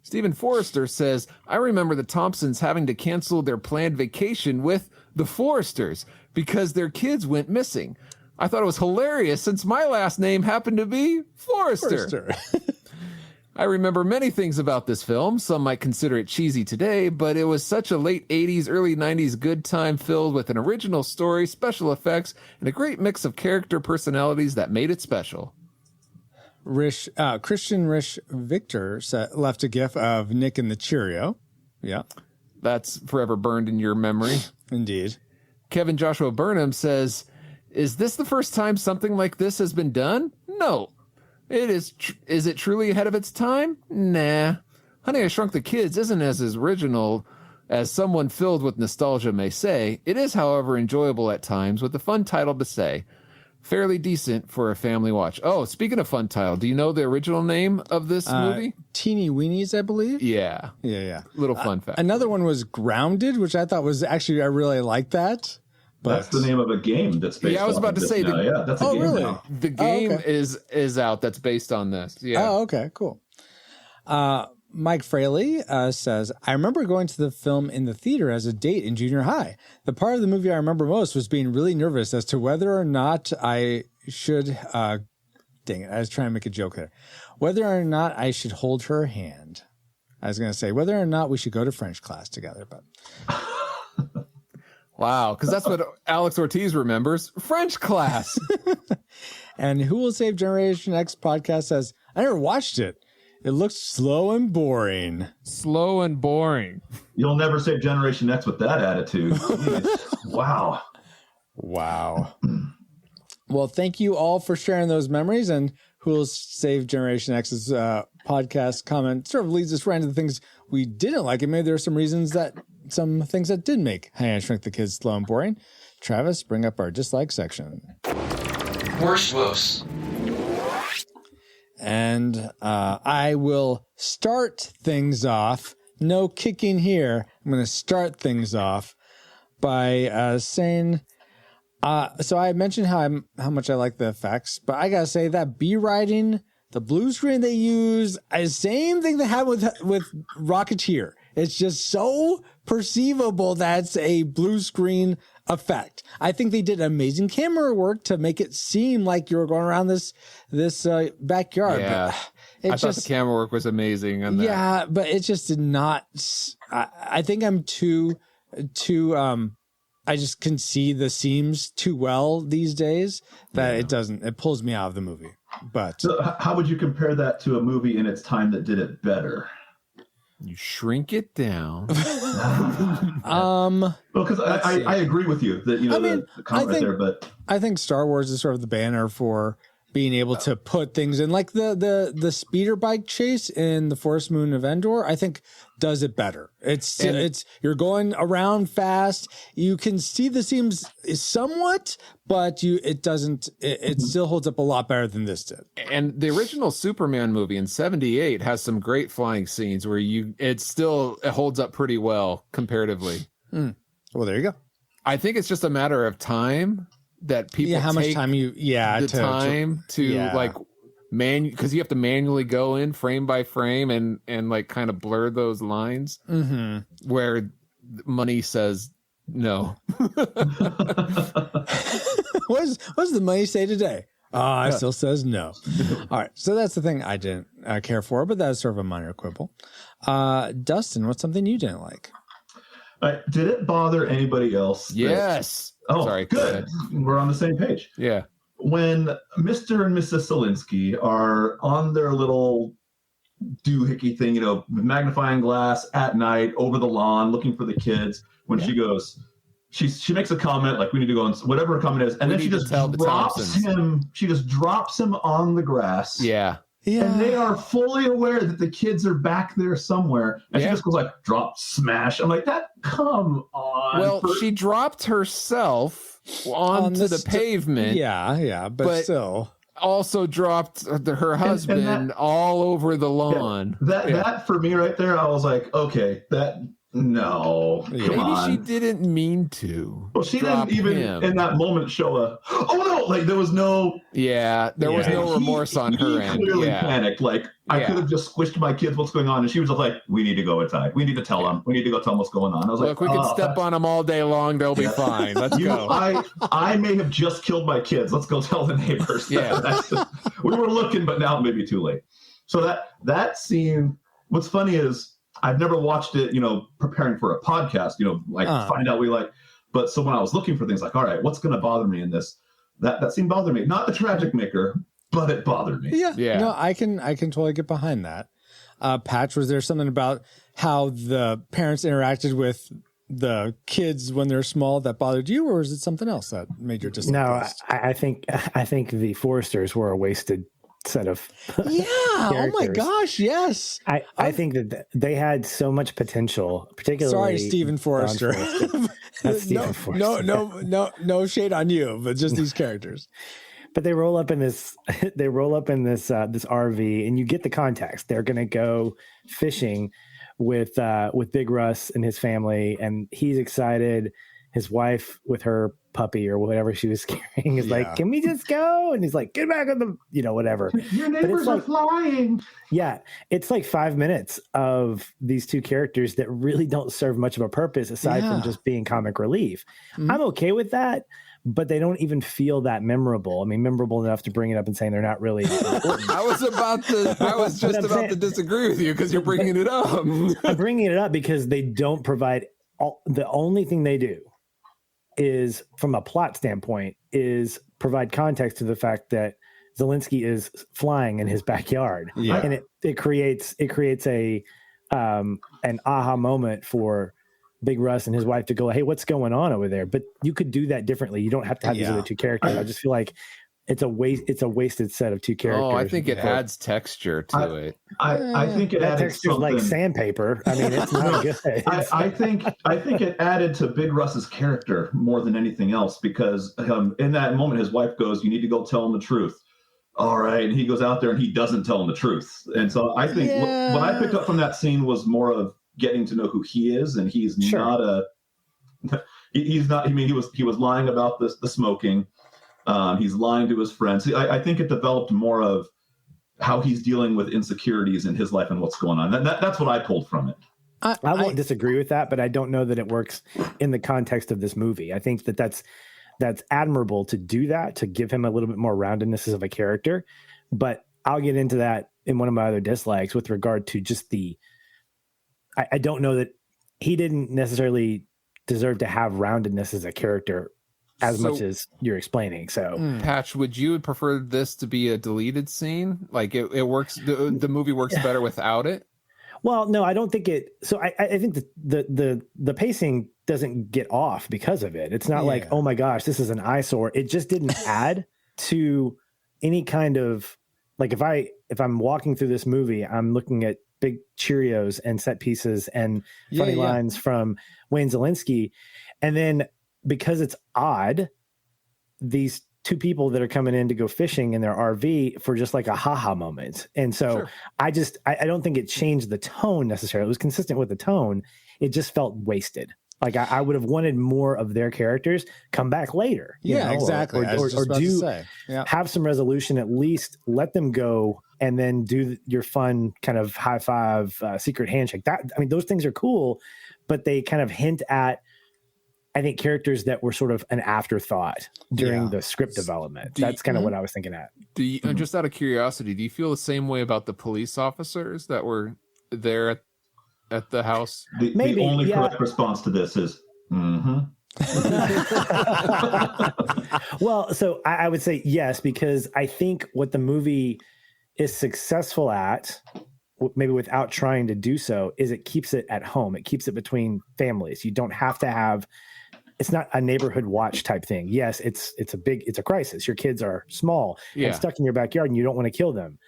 Stephen Forrester says, I remember the Thompsons having to cancel their planned vacation with the Forresters because their kids went missing. I thought it was hilarious since my last name happened to be Forrester. I remember many things about this film. Some might consider it cheesy today, but it was such a late 80s, early 90s good time filled with an original story, special effects, and a great mix of character personalities that made it special. Christian Rish Victor left a gif of Nick and the Cheerio. Yeah. That's forever burned in your memory. Indeed. Kevin Joshua Burnham says, is this the first time something like this has been done? No. It is. Is it truly ahead of its time? Nah. Honey, I Shrunk the Kids isn't as original as someone filled with nostalgia may say. It is, however, enjoyable at times with a fun title to say. Fairly decent for a family watch. Oh, speaking of fun title, do you know the original name of this movie? Teeny Weenies, I believe. Yeah. Little fun fact. Another one was Grounded, which I thought was actually, I really like that. But that's the name of a game that's based on. Yeah, I was about to say. That's a game really? now. The game is out that's based on this. Yeah. Oh, okay, cool. Mike Fraley says, I remember going to the film in the theater as a date in junior high. The part of the movie I remember most was being really nervous as to whether or not I should, dang it, I was trying to make a joke there. Whether or not I should hold her hand. I was going to say whether or not we should go to French class together, but... Wow, because that's what Alex Ortiz remembers. French class. And Who Will Save Generation X podcast says, I never watched it. It looks slow and boring. Slow and boring. You'll never save Generation X with that attitude. Wow. Well, thank you all for sharing those memories. And Who Will Save Generation X's podcast comment sort of leads us right into the things we didn't like. And maybe there are some things that did make Honey, I Shrunk the Kids slow and boring. Travis, bring up our dislike section. Worst woes. And I will start things off. No kicking here. I'm going to start things off by saying, so I mentioned how much I like the effects, but I got to say that B writing, the blue screen they use, same thing they had with Rocketeer. It's just so perceivable that's a blue screen effect. I think they did amazing camera work to make it seem like you were going around this backyard. Yeah, but I thought the camera work was amazing on that. Yeah, but it just did not. I think I'm too. I just can see the seams too well these days that it doesn't. It pulls me out of the movie. But so how would you compare that to a movie in its time that did it better? You shrink it down. Well, because I agree with you that the comment right there, but I think Star Wars is sort of the banner for being able to put things in, like the speeder bike chase in the Forest Moon of Endor, I think does it better. It's you're going around fast. You can see the seams somewhat, but it still holds up a lot better than this did. And the original Superman movie in '78 has some great flying scenes where it holds up pretty well comparatively. Well, there you go. I think it's just a matter of time that people how much time because you have to manually go in frame by frame and like kind of blur those lines where money says no. What's the money say today? It still says no. All right, so that's the thing I didn't care for, but that's sort of a minor quibble. Dustin, what's something you didn't like? Did it bother anybody else? Yes. Oh, sorry. Good. We're on the same page. Yeah. When Mr. and Mrs. Selinsky are on their little doohickey thing, with magnifying glass at night over the lawn looking for the kids, when she goes, she makes a comment like, we need to go, and whatever her comment is, and then she just drops him on the grass. Yeah. Yeah. And they are fully aware that the kids are back there somewhere. And she just goes like, drop, smash. I'm like, come on. Well, she dropped herself onto the pavement. Yeah, but still. Also dropped her husband all over the lawn. That for me right there, I was like, okay, no. Maybe she didn't mean to. Well, she didn't even in that moment show there was no. Yeah, there was no remorse on her end. He clearly panicked. Like, I could have just squished my kids. What's going on? And she was just like, we need to go inside. We need to tell them. We need to go tell them what's going on. I was Look, we can step on them all day long. They'll be fine. Let's go. I may have just killed my kids. Let's go tell the neighbors. Yeah. We were looking, but now it may be too late. So that scene, what's funny is, I've never watched it, preparing for a podcast, find out but so when I was looking for things like, all right, what's going to bother me in this? That scene bothered me. Not the tragic maker, but it bothered me. Yeah. No, I can totally get behind that. Patch, was there something about how the parents interacted with the kids when they're small that bothered you, or is it something else that made your dislike? No, I think the Foresters were a wasted set of oh my gosh, yes. I think that they had so much potential, particularly. Sorry, Stephen Forrester. That's Stephen Forrester. No shade on you, but just these characters. But they roll up in this this RV, and you get the context. They're going to go fishing with Big Russ and his family, and he's excited. His wife with her puppy or whatever she was carrying is like, can we just go? And he's like, get back on the, whatever. Your neighbors are flying. Yeah. It's like 5 minutes of these two characters that really don't serve much of a purpose aside from just being comic relief. I'm okay with that, but they don't even feel that memorable. I mean, memorable enough to bring it up and saying they're not really important. I was just about to disagree with you because you're bringing it up. I'm bringing it up because they don't provide the only thing they do is, from a plot standpoint, is provide context to the fact that Zelensky is flying in his backyard, and it creates a an aha moment for Big Russ and his wife to go, hey, what's going on over there? But you could do that differently. You don't have to have these other two characters. I just feel like it's a wasted set of two characters. Oh, I think it adds texture to it. I think it added texture's something. like sandpaper. I mean, it's not good. I think it added to Big Russ's character more than anything else, because in that moment his wife goes, you need to go tell him the truth. All right, and he goes out there and he doesn't tell him the truth. And so I think what I picked up from that scene was more of getting to know who he is, and he's not he's not. I mean, he was lying about the smoking. He's lying to his friends. I think it developed more of how he's dealing with insecurities in his life and what's going on. That's what I pulled from it. I won't disagree with that, but I don't know that it works in the context of this movie. I think that's admirable to do that, to give him a little bit more roundedness of a character. But I'll get into that in one of my other dislikes with regard to just I don't know that he didn't necessarily deserve to have roundedness as a character as much as you're explaining. So Patch, would you prefer this to be a deleted scene? Like it works, the movie works better without it? Well, no, I don't think it. So I think the pacing doesn't get off because of it. It's not like, oh my gosh, this is an eyesore. It just didn't add to any kind of like if I'm walking through this movie, I'm looking at big Cheerios and set pieces and funny lines from Wayne Szalinski. And then because it's odd, these two people that are coming in to go fishing in their RV for just like a haha moment. And so I don't think it changed the tone necessarily. It was consistent with the tone. It just felt wasted. Like I would have wanted more of their characters come back later. Exactly. Or have some resolution, at least let them go and then do your fun kind of high five, secret handshake. Those things are cool, but they kind of hint at, I think, characters that were sort of an afterthought during the script development. That's kind of what I was thinking at. Just out of curiosity, do you feel the same way about the police officers that were there at the house? The only correct response to this is, Well, so I would say yes, because I think what the movie is successful at, maybe without trying to do so, is it keeps it at home. It keeps it between families. You don't have to have, it's not a neighborhood watch type thing. Yes, it's a crisis. Your kids are small and stuck in your backyard and you don't want to kill them.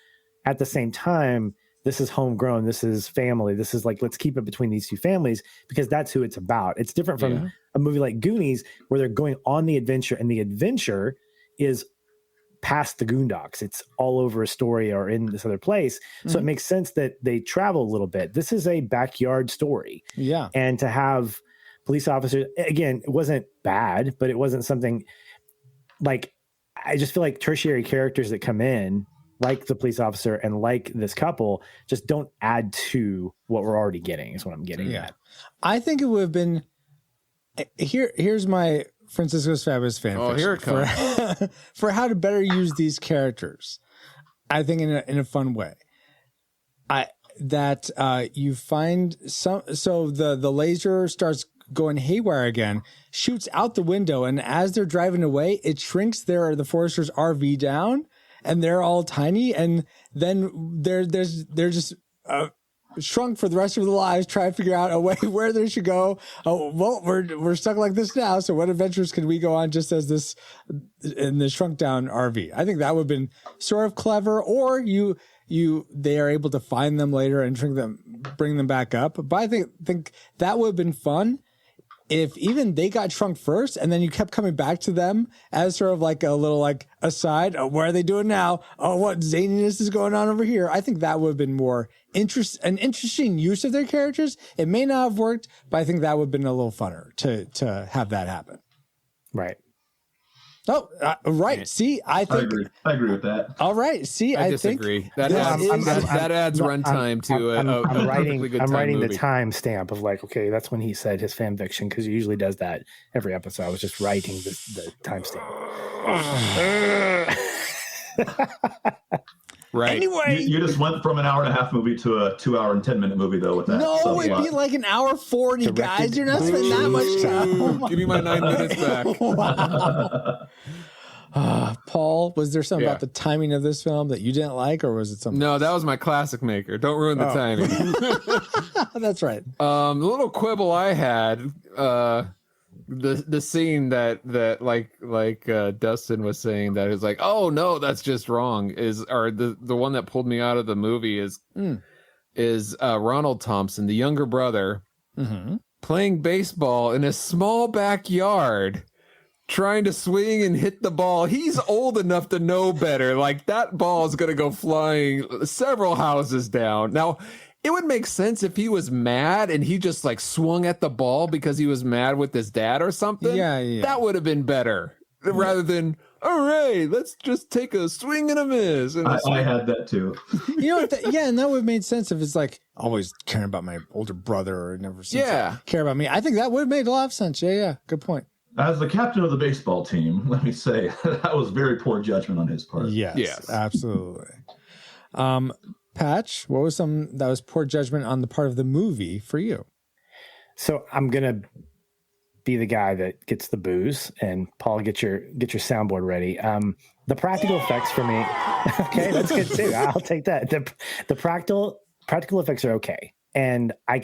At the same time, this is homegrown. This is family. This is like, let's keep it between these two families because that's who it's about. It's different from a movie like Goonies where they're going on the adventure and the adventure is past the Goondocks. It's all over Astoria or in this other place. So it makes sense that they travel a little bit. This is a backyard story. Yeah. And to have police officers, again, it wasn't bad, but it wasn't something like, I just feel like tertiary characters that come in, like the police officer and like this couple, just don't add to what we're already getting, is what I'm getting at. I think it would have been, here's my Francisco's Fabulous fan fiction. Here it comes. For how to better use these characters, I think in a fun way. You find so the laser starts going haywire again, shoots out the window, and as they're driving away, it shrinks the Forrester's RV down, and they're all tiny, and then they're just shrunk for the rest of their lives, try to figure out a way where they should go. Oh, well, we're stuck like this now. So what adventures can we go on just as this in the shrunk down RV? I think that would have been sort of clever, or they are able to find them later and bring them back up. But I think that would have been fun if even they got shrunk first and then you kept coming back to them as sort of like a little like aside. Oh, what are they doing now? Oh, what zaniness is going on over here? I think that would have been more an interesting use of their characters. It may not have worked, but I think that would have been a little funner to have that happen. Right. Oh, right. See, I agree with that. All right. See, I disagree. That adds runtime to I'm writing movie. the time stamp of like, okay, that's when he said his fan fiction, because he usually does that every episode. I was just writing the time stamp. Right. Anyway, you just went from an 1.5-hour movie to a 2-hour and 10-minute movie, though. With that, no, it'd be like an hour 40, guys. You're not spending that much time. Give me my 9 minutes back. Paul, was there something about the timing of this film that you didn't like, or was it something? No, that was my classic maker. Don't ruin the timing. That's right. The little quibble I had, the scene that like Dustin was saying that is like, oh no, that's just wrong, or the one that pulled me out of the movie is Ronald Thompson, the younger brother, playing baseball in a small backyard, trying to swing and hit the ball. He's old enough to know better. Like, that ball is going to go flying several houses down. Now, it would make sense if he was mad and he just like swung at the ball because he was mad with his dad or something. Yeah. That would have been better rather than, all right, let's just take a swing and a miss. And I had that too. You know what? And that would have made sense if it's like always caring about my older brother or never seems to care about me. I think that would have made a lot of sense. Yeah. Good point. As the captain of the baseball team, let me say that was very poor judgment on his part. Yes. Absolutely. Patch, what was that was poor judgment on the part of the movie for you? So I'm gonna be the guy that gets the booze, and Paul, get your soundboard ready. The practical effects for me, okay, that's good too. I'll take that. The practical effects are okay, and I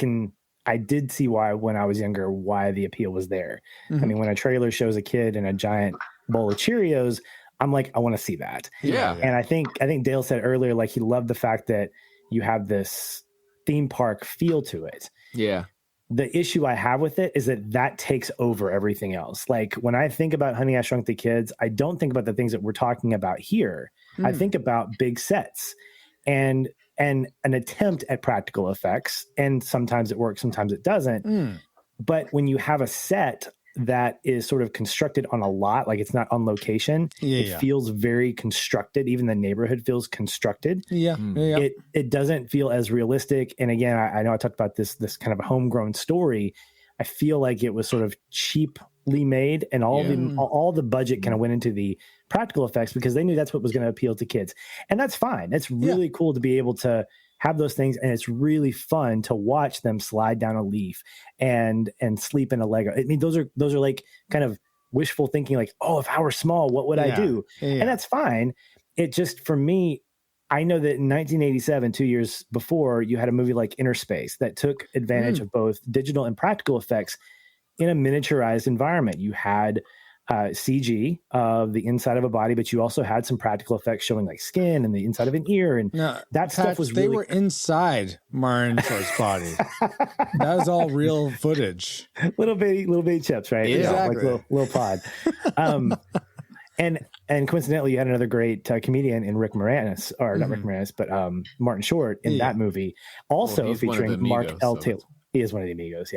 did see why when I was younger why the appeal was there. I mean, when a trailer shows a kid in a giant bowl of Cheerios, I'm like, I want to see that. Yeah. And I think Dale said earlier, like he loved the fact that you have this theme park feel to it. Yeah. The issue I have with it is that takes over everything else. Like when I think about Honey, I Shrunk the Kids, I don't think about the things that we're talking about here. I think about big sets and an attempt at practical effects. And sometimes it works, sometimes it doesn't. But when you have a set that is sort of constructed on a lot, like it's not on location, it feels very constructed. Even the neighborhood feels constructed. It doesn't feel as realistic. And again, I know I talked about this kind of a homegrown story. I feel like it was sort of cheaply made, and all the budget kind of went into the practical effects because they knew that's what was going to appeal to kids. And that's fine. It's really cool to be able to have those things, and it's really fun to watch them slide down a leaf and sleep in a Lego. I mean, those are like kind of wishful thinking, like, oh, if I were small, what would I do? And that's fine. It just, for me, I know that in 1987, 2 years before, you had a movie like Inner Space that took advantage of both digital and practical effects in a miniaturized environment. You had CG of the inside of a body, but you also had some practical effects showing like skin and the inside of an ear, and stuff was they were inside Martin Short's body. That was all real footage. Little baby chips, right? Exactly. Like little pod. And coincidentally, you had another great comedian in Rick Moranis, or not Rick Moranis, but Martin Short in that movie, also featuring Mark L. Taylor. He is one of the amigos,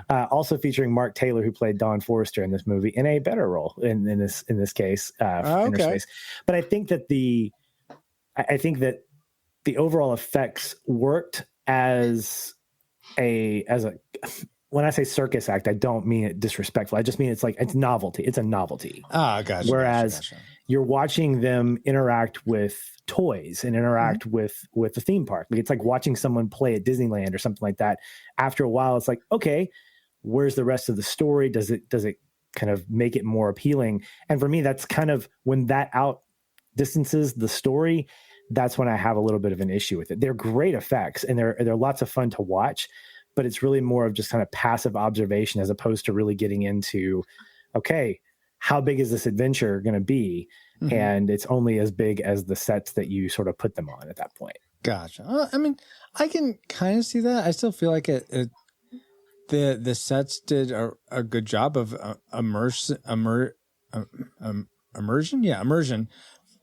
also featuring Mark Taylor, who played Don Forrester in this movie in a better role in this case, Inner Space. But I think that the overall effects worked as a when I say circus act, I don't mean it disrespectful. I just mean it's novelty. It's a novelty. Gotcha. Whereas you're watching them interact with toys and interact with the theme park. Like it's like watching someone play at Disneyland or something like that. After a while, it's like, okay, where's the rest of the story? Does it kind of make it more appealing? And for me, that's kind of when that out distances the story. That's when I have a little bit of an issue with it. They're great effects and they're lots of fun to watch, but it's really more of just kind of passive observation as opposed to really getting into, okay, how big is this adventure going to be? And it's only as big as the sets that you sort of put them on at that point. Gotcha. I mean, I can kind of see that. I still feel like the sets did a good job of immersion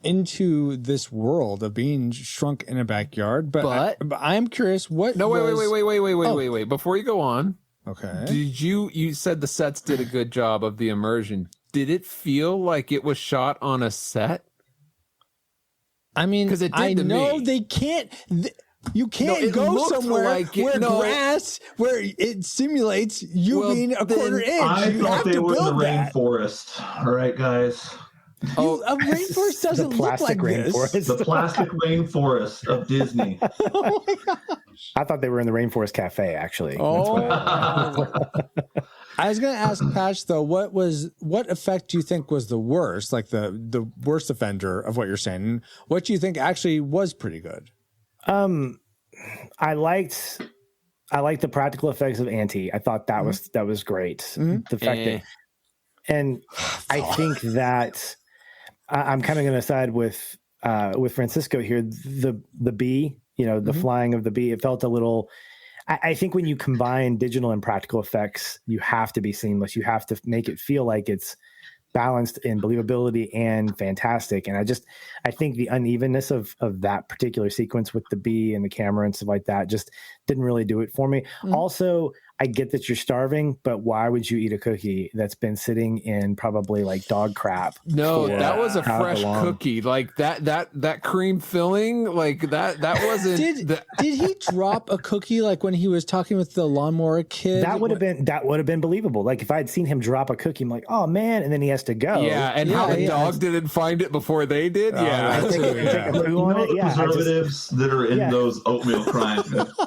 into this world of being shrunk in a backyard. But I'm curious, what? No, wait. Before you go on, okay. Did you said the sets did a good job of the immersion? Did it feel like it was shot on a set? I mean, because it did I to know me. They can't. You can't go somewhere grass where it simulates you being a quarter inch. I thought they were in the rainforest. All right, guys. A rainforest doesn't look like rainforest. this. The plastic rainforest of Disney. Oh my gosh! I thought they were in the Rainforest Cafe, actually. I was going to ask Patch though, what effect do you think was the worst, like the worst offender of what you're saying? And what do you think actually was pretty good? I liked the practical effects of Auntie. I thought that was great. The fact that, and I think that I'm kind of going to side with Francisco here. The bee, the flying of the bee, it felt a little. I think when you combine digital and practical effects, you have to be seamless. You have to make it feel like it's balanced in believability and fantastic. And I think the unevenness of that particular sequence with the bee and the camera and stuff like that just didn't really do it for me. Also, I get that you're starving, but why would you eat a cookie that's been sitting in probably like dog crap? No, that was a fresh cookie. Like that cream filling, like that wasn't. Did he drop a cookie like when he was talking with the lawnmower kid? That would have been believable. Like if I had seen him drop a cookie, I'm like, oh man, and then he has to go. Yeah, and how the dog didn't find it before they did. Preservatives that are in those oatmeal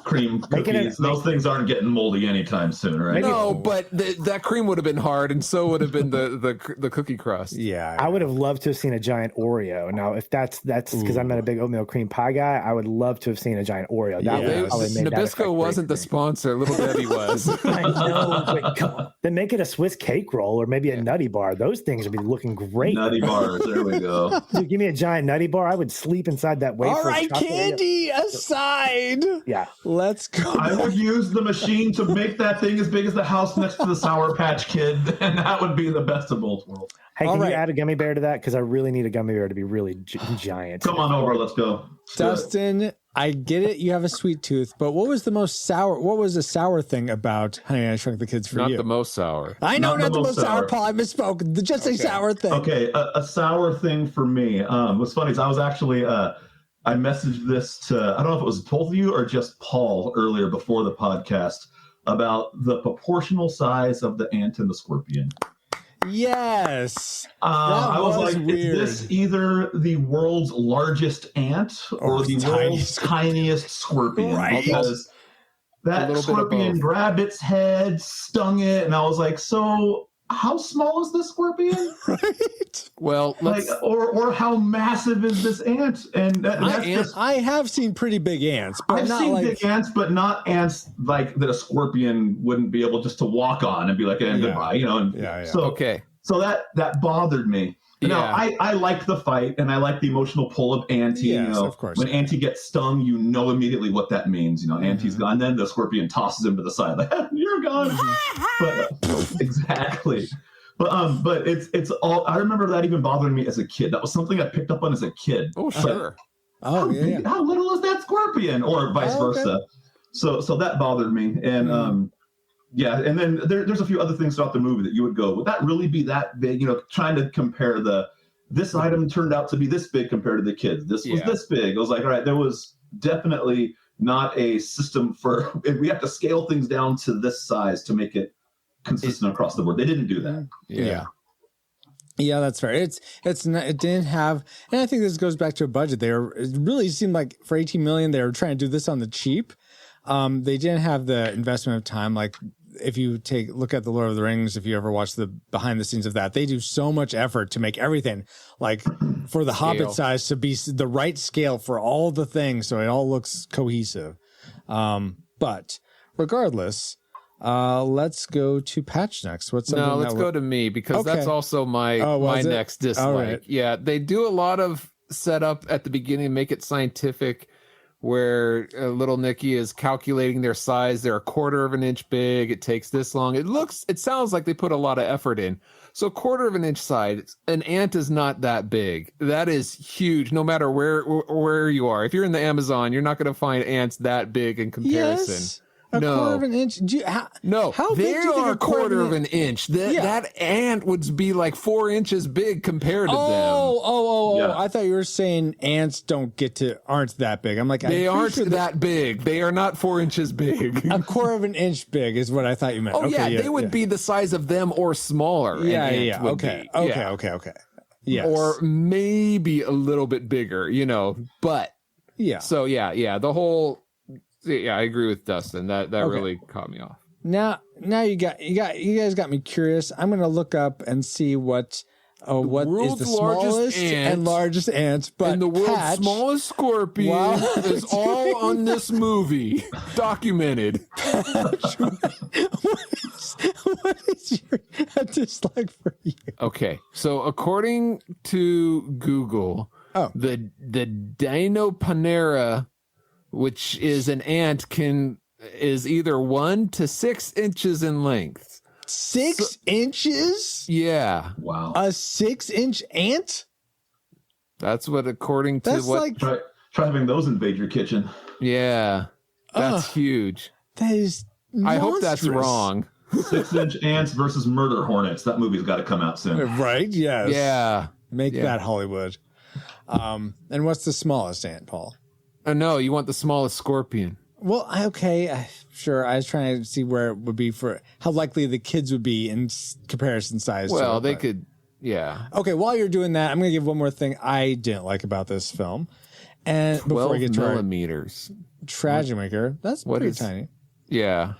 cream cookies, those things aren't getting moldy anyway. anytime soon, right? No, but that cream would have been hard, and so would have been the cookie crust. Yeah. I would have loved to have seen a giant Oreo. Now, if that's because I'm not a big oatmeal cream pie guy, I would love to have seen a giant Oreo. That would probably made that effect Nabisco wasn't the sponsor. Little Debbie was. I know. But come on. Then make it a Swiss cake roll or maybe a nutty bar. Those things would be looking great. Nutty bars. There we go. Dude, give me a giant nutty bar. I would sleep inside that wafer. All right, candy aside. Yeah. Let's go. I would use the machine to make that thing as big as the house next to the Sour Patch Kid, and that would be the best of both worlds. Hey, can you add a gummy bear to that? Because I really need a gummy bear to be really giant. Come on over. Let's go. Dustin, I get it. You have a sweet tooth, but what was the sour thing about Honey, I Shrunk the Kids for you? Not the most sour. I know, not the most sour, Paul. I misspoke. Just a sour thing. Okay, a sour thing for me. What's funny is I was actually I messaged this to, I don't know if it was both of you or just Paul earlier before the podcast about the proportional size of the ant and the scorpion. Yes. I was like, weird. is this either the world's largest ant or the world's tiniest scorpion? Right. Because that scorpion grabbed its head, stung it, and I was like, so how small is this scorpion? Right. Well, let's... or how massive is this ant? And I have seen pretty big ants, but I've seen big ants, but not ants like that a scorpion wouldn't be able just to walk on and be like, goodbye, you know. And so that bothered me. Now, I like the fight, and I like the emotional pull of Auntie. Yes, you know, of course. When Auntie gets stung, you know immediately what that means. You know, Auntie's gone. Then the scorpion tosses him to the side, like, you're gone. But exactly. But it's all. I remember that even bothering me as a kid. That was something I picked up on as a kid. Oh, sure. How little is that scorpion, or vice versa? So that bothered me, and yeah, and then there's a few other things throughout the movie that you would go, would that really be that big? You know, trying to compare this item turned out to be this big compared to the kids. This was this big. I was like, all right, there was definitely not a system for, we have to scale things down to this size to make it consistent across the board. They didn't do that. Yeah, that's fair. It didn't have, and I think this goes back to a budget. It really seemed like for 18 million, they were trying to do this on the cheap. They didn't have the investment of time. Like if you look at the Lord of the Rings, if you ever watch the behind the scenes of that, they do so much effort to make everything like for the Hobbit size to be the right scale for all the things. So it all looks cohesive. But regardless, let's go to Patch next. Let's go to me because that's also my next dislike. Right. Yeah, they do a lot of setup at the beginning, make it scientific, where little Nicky is calculating their size. They're a quarter of an inch big. It takes this long. It sounds like they put a lot of effort in. So quarter of an inch size, an ant is not that big. That is huge. No matter where you are. If you're in the Amazon, you're not going to find ants that big in comparison. Yes. Quarter of an inch? How they big do you think are a quarter of an inch. That ant would be like 4 inches big compared to them. Oh! I thought you were saying ants aren't that big. I'm like, they aren't that big. They are not 4 inches big. A quarter of an inch big is what I thought you meant. Oh, they would be the size of them or smaller. Okay. Yes. Or maybe a little bit bigger, but So the whole. Yeah, I agree with Dustin. That really caught me off. Now you guys got me curious. I'm gonna look up and see what is the smallest and largest ant. But the world's smallest scorpion is all on this movie, documented. What is your dislike for you? Okay, so according to Google, the Dinopanera, which is an ant, is either 1 to 6 inches in length. 6 inches? Yeah. Wow. A 6-inch ant? That's what, according to what. Try having those invade your kitchen. Yeah. That's huge. That is monstrous. I hope that's wrong. 6-inch ants versus murder hornets. That movie's got to come out soon. Right? Yes. Yeah. Make that Hollywood. And what's the smallest ant, Paul? No, you want the smallest scorpion. Well, sure. I was trying to see where it would be for how likely the kids would be in comparison size. Well, they could, yeah. Okay, while you're doing that, I'm going to give one more thing I didn't like about this film. And before we get to millimeters. Tragic Maker, that's pretty tiny. Yeah.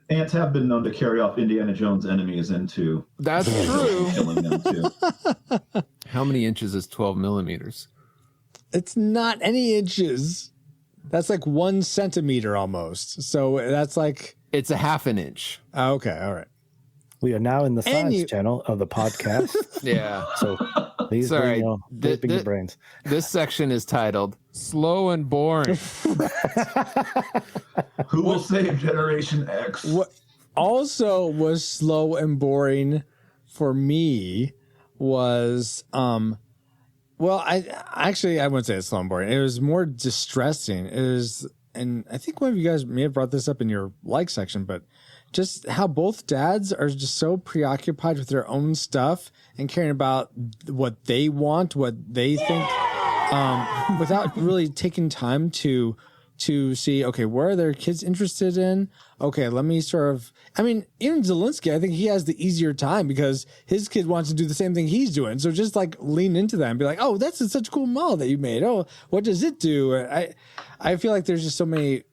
Ants have been known to carry off Indiana Jones' enemies into. That's true. Killing them too. How many inches is 12 millimeters? It's not any inches. That's like 1 centimeter almost. So that's like. It's a half an inch. Okay. All right. We are now in the science channel of the podcast. Yeah. So please bring your brains. This section is titled Slow and Boring. Who will save Generation X? What also was slow and boring for me was well, I wouldn't say it's slow and boring. It was more distressing. It was, and I think one of you guys may have brought this up in your like section, but just how both dads are just so preoccupied with their own stuff and caring about what they want, what they think, without really taking time to see, okay, where are their kids interested in? Okay, let me sort of, I mean, even Zelensky, I think he has the easier time because his kid wants to do the same thing he's doing. So just like lean into that and be like, oh, that's such a cool model that you made. Oh, what does it do? I feel like there's so many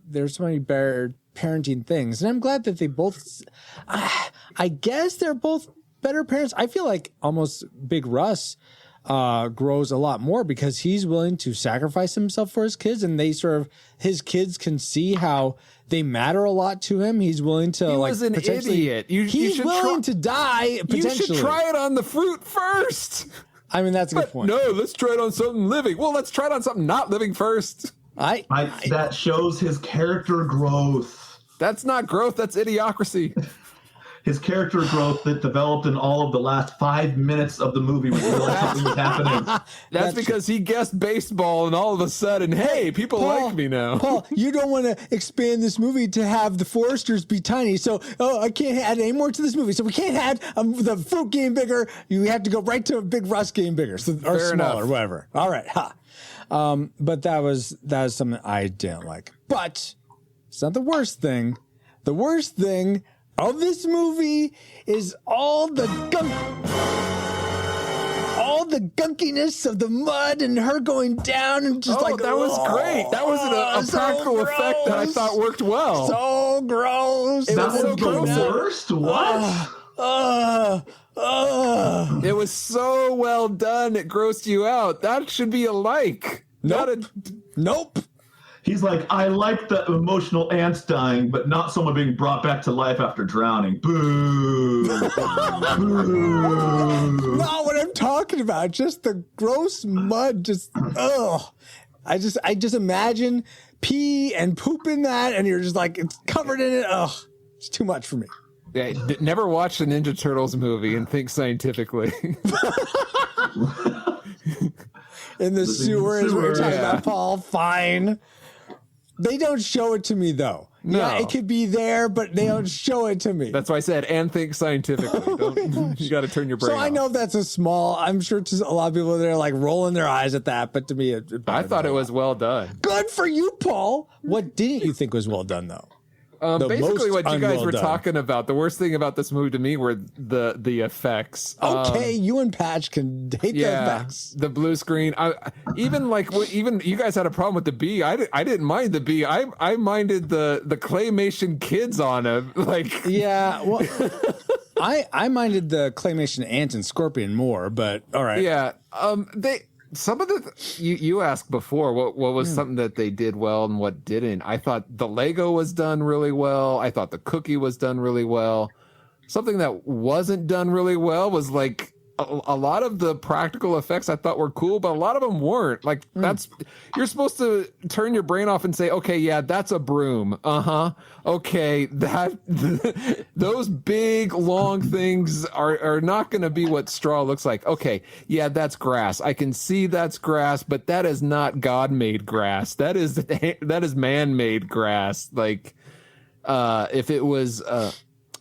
better parenting things. And I'm glad that they both, I guess they're both better parents. I feel like almost Big Russ grows a lot more because he's willing to sacrifice himself for his kids, and they sort of, his kids can see how they matter a lot to him. He's willing to He was an idiot. He's willing to die potentially. You should try it on the fruit first. I mean, that's a good point. No, let's try it on something living. Well, let's try it on something not living first. That shows his character growth. That's not growth. That's idiocracy. His character growth that developed in all of the last 5 minutes of the movie when he realized something was happening. That's because he guessed baseball, and all of a sudden, hey, people Paul, like me now. Paul, you don't want to expand this movie to have the Foresters be tiny. So, I can't add any more to this movie. So we can't add the fruit game bigger. You have to go right to a Big Russ game bigger, or Fair smaller, enough. whatever. All right, but that was something I didn't like. But it's not the worst thing. The worst thing of this movie is all the gunkiness of the mud and her going down and just that was great. That was a practical effect that I thought worked well. So gross. It That was so was the gross. worst? What? It was so well done. It grossed you out. That should be a like. Nope. He's like, I like the emotional ants dying, but not someone being brought back to life after drowning. Boo. Boo. Not what I'm talking about. Just the gross mud. Just I just imagine pee and poop in that, and you're just like, it's covered in it. Ugh, it's too much for me. Yeah, never watch a Ninja Turtles movie and think scientifically. In the sewers, we're talking Yeah. about Paul. Fine. They don't show it to me though. No. Yeah, it could be there, but they don't show it to me. That's why I said, and think scientifically. You got to turn your brain So I off. know that's I'm sure to a lot of people that are like rolling their eyes at that, but to me, I thought it was well done. good for you, Paul. What didn't you think was well done though? The Basically, most what you guys unwell were done. talking about, the worst thing about this movie to me were the effects. Okay, you and Patch can hate the effects. The blue screen. Even you guys had a problem with the bee. I didn't mind the bee. I minded the claymation kids on him. Like, Yeah, well, I minded the claymation ant and scorpion more, but all right. yeah. Some of you asked before what was something that they did well and what didn't. I thought the Lego was done really well. I thought the cookie was done really well. Something that wasn't done really well was like a lot of the practical effects I thought were cool, but a lot of them weren't. Like you're supposed to turn your brain off and say, okay, yeah, that's a broom. Okay, those big long things are not going to be what straw looks like. Okay, yeah, that's grass. I can see that's grass, but that is not God-made grass. That is man-made grass. Like, if it was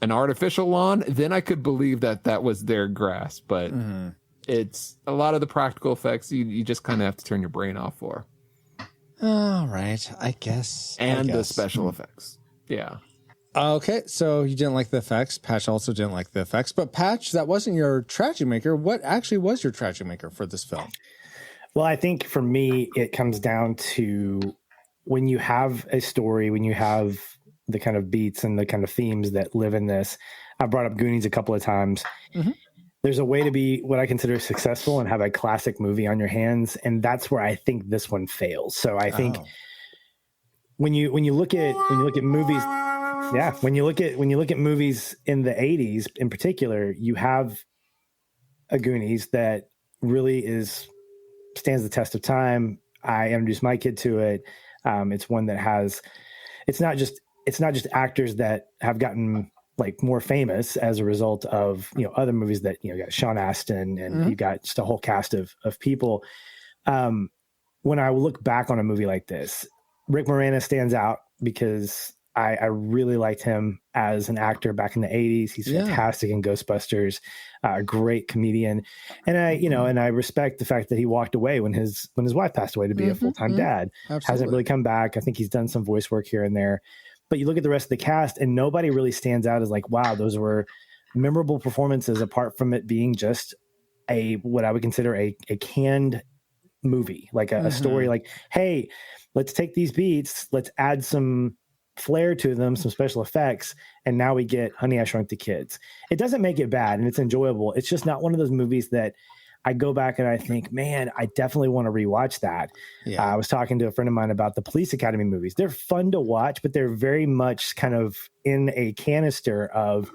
an artificial lawn, then I could believe that was their grass. But it's a lot of the practical effects you just kind of have to turn your brain off for. All right, I guess. And the special effects. Yeah. Okay, so you didn't like the effects. Patch also didn't like the effects. But Patch, that wasn't your tragic maker. What actually was your tragic maker for this film? Well, I think for me, it comes down to when you have a story, when you have the kind of beats and the kind of themes that live in this. I brought up Goonies a couple of times. Mm-hmm. There's a way to be what I consider successful and have a classic movie on your hands, and that's where I think this one fails. So I think when you look at movies, when you look at movies in the 80s in particular, you have a Goonies that really stands the test of time. I introduced my kid to it. It's one that has, it's not just actors that have gotten like more famous as a result of, other movies that, you got Sean Astin and you got just a whole cast of people. When I look back on a movie like this, Rick Moranis stands out because I really liked him as an actor back in the 80s. He's fantastic in Ghostbusters, a great comedian. And I respect the fact that he walked away when his wife passed away to be a full-time dad. Absolutely. Hasn't really come back. I think he's done some voice work here and there. But you look at the rest of the cast and nobody really stands out as like, wow, those were memorable performances apart from it being just what I would consider a canned movie, like a story like, hey, let's take these beats, let's add some flair to them, some special effects, and now we get Honey, I Shrunk the Kids. It doesn't make it bad, and it's enjoyable. It's just not one of those movies that I go back and I think, man, I definitely want to rewatch that. Yeah. I was talking to a friend of mine about the Police Academy movies. They're fun to watch, but they're very much kind of in a canister of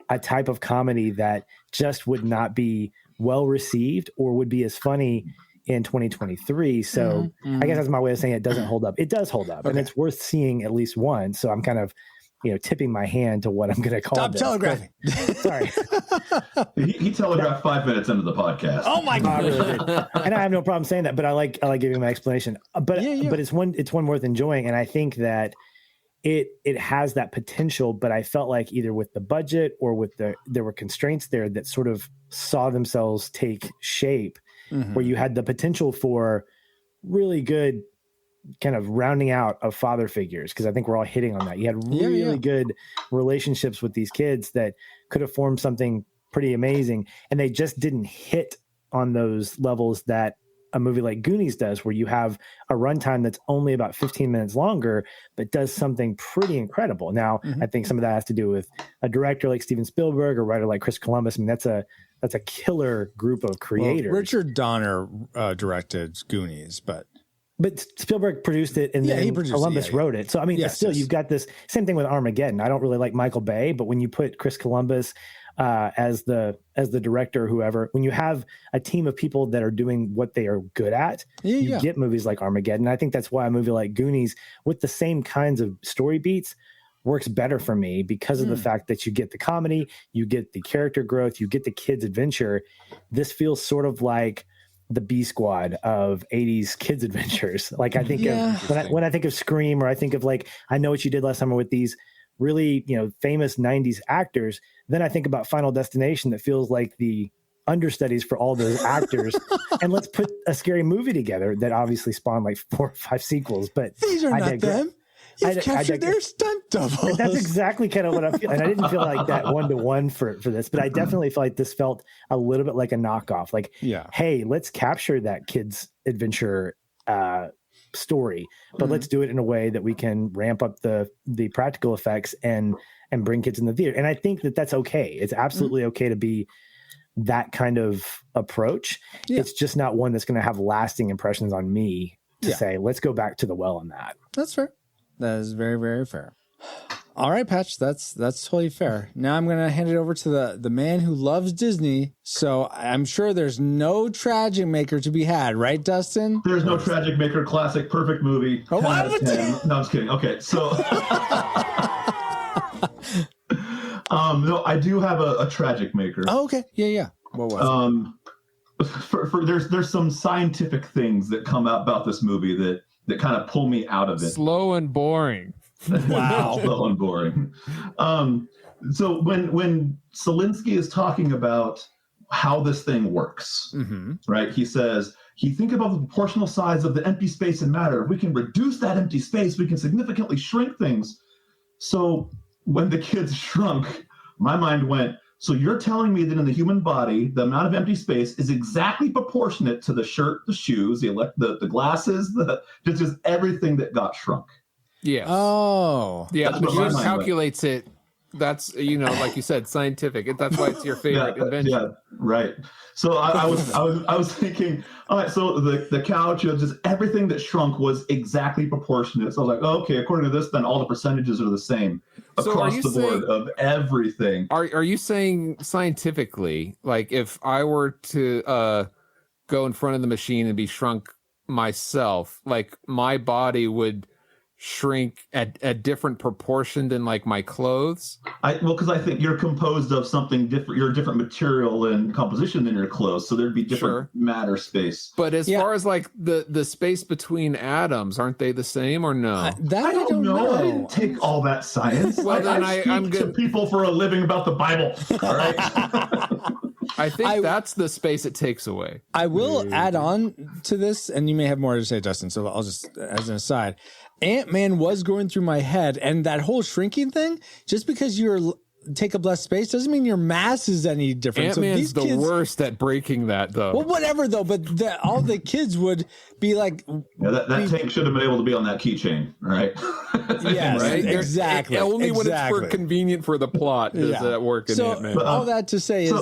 a type of comedy that just would not be well received or would be as funny in 2023. So I guess that's my way of saying it doesn't hold up. It does hold up, and it's worth seeing at least once. So I'm kind of, tipping my hand to what I'm going to call Stop telegraphing. Sorry. He telegraphed 5 minutes into the podcast. Oh my God. I really did. And I have no problem saying that, but I like giving my explanation. But it's one worth enjoying. And I think that it has that potential, but I felt like either with the budget or with there were constraints there that sort of saw themselves take shape, where you had the potential for really good kind of rounding out of father figures, because I think we're all hitting on that. You had really good relationships with these kids that could have formed something pretty amazing, and they just didn't hit on those levels that a movie like Goonies does, where you have a runtime that's only about 15 minutes longer, but does something pretty incredible. Now, I think some of that has to do with a director like Steven Spielberg or a writer like Chris Columbus. I mean, that's a killer group of creators. Well, Richard Donner directed Goonies, but Spielberg produced it, and then Columbus wrote it. So I mean, you've got this same thing with Armageddon. I don't really like Michael Bay, but when you put Chris Columbus as the director or whoever, when you have a team of people that are doing what they are good at, you get movies like Armageddon. I think that's why a movie like Goonies, with the same kinds of story beats, works better for me because of the fact that you get the comedy, you get the character growth, you get the kids' adventure. This feels sort of like the B Squad of 80s kids adventures. Like I think of when I think of Scream, or I think of like I Know What You Did Last Summer with these really, famous 90s actors, then I think about Final Destination that feels like the understudies for all those actors. And let's put a scary movie together that obviously spawned like 4 or 5 sequels, but these are not them. You've captured their stunt doubles. That's exactly kind of what I feel. And I didn't feel like that 1-to-1 for this, but I definitely feel like this felt a little bit like a knockoff. Like, hey, let's capture that kid's adventure story, but let's do it in a way that we can ramp up the practical effects and bring kids in the theater. And I think that that's okay. It's absolutely okay to be that kind of approach. It's just not one that's going to have lasting impressions on me to say, let's go back to the well on that. That's fair. That is very, very fair. All right, Patch, that's totally fair. Now I'm going to hand it over to the man who loves Disney. So I'm sure there's no Tragic Maker to be had, right, Dustin? There's no Tragic Maker. Classic, perfect movie. Oh, 10 out of 10. No, I'm just kidding. Okay, so no, I do have a Tragic Maker. Oh, okay. Yeah. What was it? There's some scientific things that come out about this movie that kind of pull me out of it. Slow and boring. Wow. Slow and boring. So when Selinsky is talking about how this thing works, right? He says, think about the proportional size of the empty space in matter. If we can reduce that empty space, we can significantly shrink things. So when the kids shrunk, my mind went, so you're telling me that in the human body, the amount of empty space is exactly proportionate to the shirt, the shoes, the glasses, just everything that got shrunk. Yes. Oh. Yeah, That's the what my machine mind calculates it. That's, like you said, scientific. That's why it's your favorite invention. Yeah, right. So I was thinking, all right, so the couch, just everything that shrunk was exactly proportionate. So I was like, oh, okay, according to this, then all the percentages are the same across the board of everything. Are you saying scientifically, like if I were to go in front of the machine and be shrunk myself, like my body would shrink at a different proportion than like my clothes? Because I think you're composed of something different. You're a different material and composition than your clothes, so there'd be different matter space. But as far as like the space between atoms, aren't they the same or no? I don't know. I didn't take all that science. Well, then I'm to people for a living about the Bible. All right. I think that's the space it takes away. I will add on to this, and you may have more to say, Justin, so I'll just, as an aside, Ant-Man was going through my head, and that whole shrinking thing, just because you take up less space doesn't mean your mass is any different. Ant-Man's so the worst at breaking that, though. Well, whatever, though, but all the kids would be like... Yeah, that tank should have been able to be on that keychain, right? Yes, right? Exactly. Only when it's convenient for the plot does that work in Ant-Man. But, all that to say is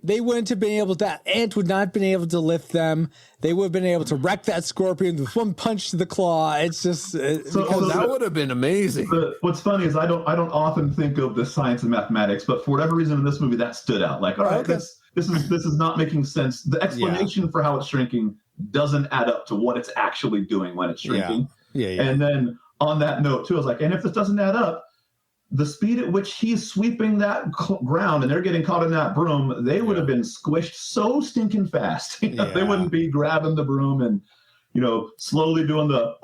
they wouldn't have been able to, Ant would not have been able to lift them. They would have been able to wreck that scorpion with one punch to the claw. It's just, that would have been amazing. What's funny is I don't often think of the science and mathematics, but for whatever reason in this movie that stood out. Like, all right, this is not making sense. The explanation for how it's shrinking doesn't add up to what it's actually doing when it's shrinking. Yeah. And then on that note too, I was like, and if this doesn't add up, the speed at which he's sweeping that ground and they're getting caught in that broom, they would have been squished so stinking fast. They wouldn't be grabbing the broom and, slowly doing the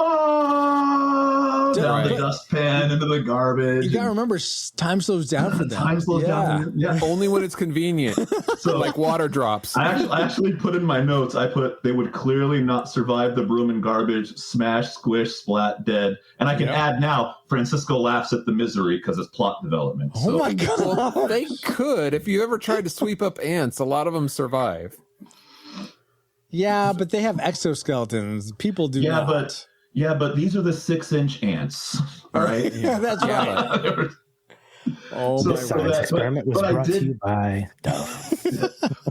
down the dustpan into the garbage. You gotta remember, time slows down for them. Time slows down. Yeah. Only when it's convenient. So, like water drops. I actually put in my notes, they would clearly not survive the broom and garbage, smash, squish, splat, dead. And I can add now, Francisco laughs at the misery because it's plot development. Oh my God. Well, they could. If you ever tried to sweep up ants, a lot of them survive. Yeah, but they have exoskeletons. People do not. But these are the 6-inch ants. All right. That's right. The science experiment was brought to you by Dove.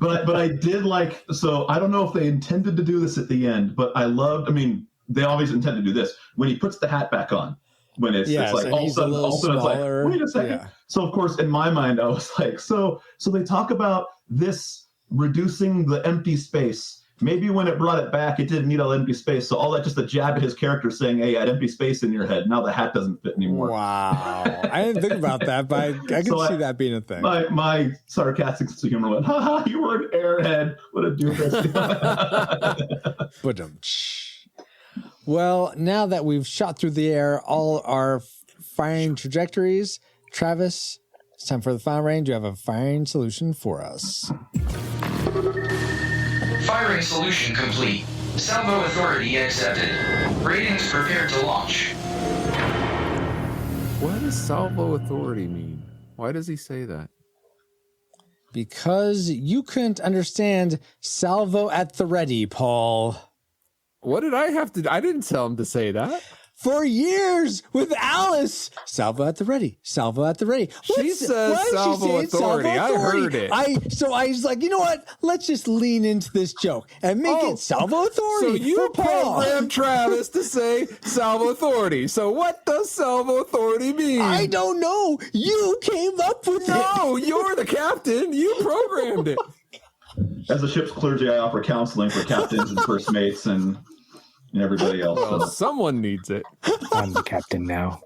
But I did like. So I don't know if they intended to do this at the end, but I loved. I mean, they always intend to do this when he puts the hat back on. When it's like all of a sudden it's like, wait a second. Yeah. So of course, in my mind, I was like, so they talk about this reducing the empty space. Maybe when it brought it back, it didn't need all empty space. So all that just a jab at his character saying, hey, I had empty space in your head. Now the hat doesn't fit anymore. Wow. I didn't think about that, but I can see that being a thing. My sarcastic sense of humor went, ha, you were an airhead. What a doofus. Well, now that we've shot through the air all our firing trajectories, Travis, it's time for the final range. You have a firing solution for us. Firing solution complete. Salvo authority accepted. Ratings prepared to launch. What does salvo authority mean? Why does he say that? Because you couldn't understand salvo at the ready, Paul. What did I have to? I didn't tell him to say that. For years with Alice, salvo at the ready, salvo at the ready. She says salvo authority. I heard it. So I was like, you know what? Let's just lean into this joke and make it salvo authority. So you programmed Travis to say salvo authority. So what does salvo authority mean? I don't know. You came up with it. No, you're the captain. You programmed it. As a ship's clergy, I offer counseling for captains and first mates and everybody else. Well, someone needs it. I'm the captain now.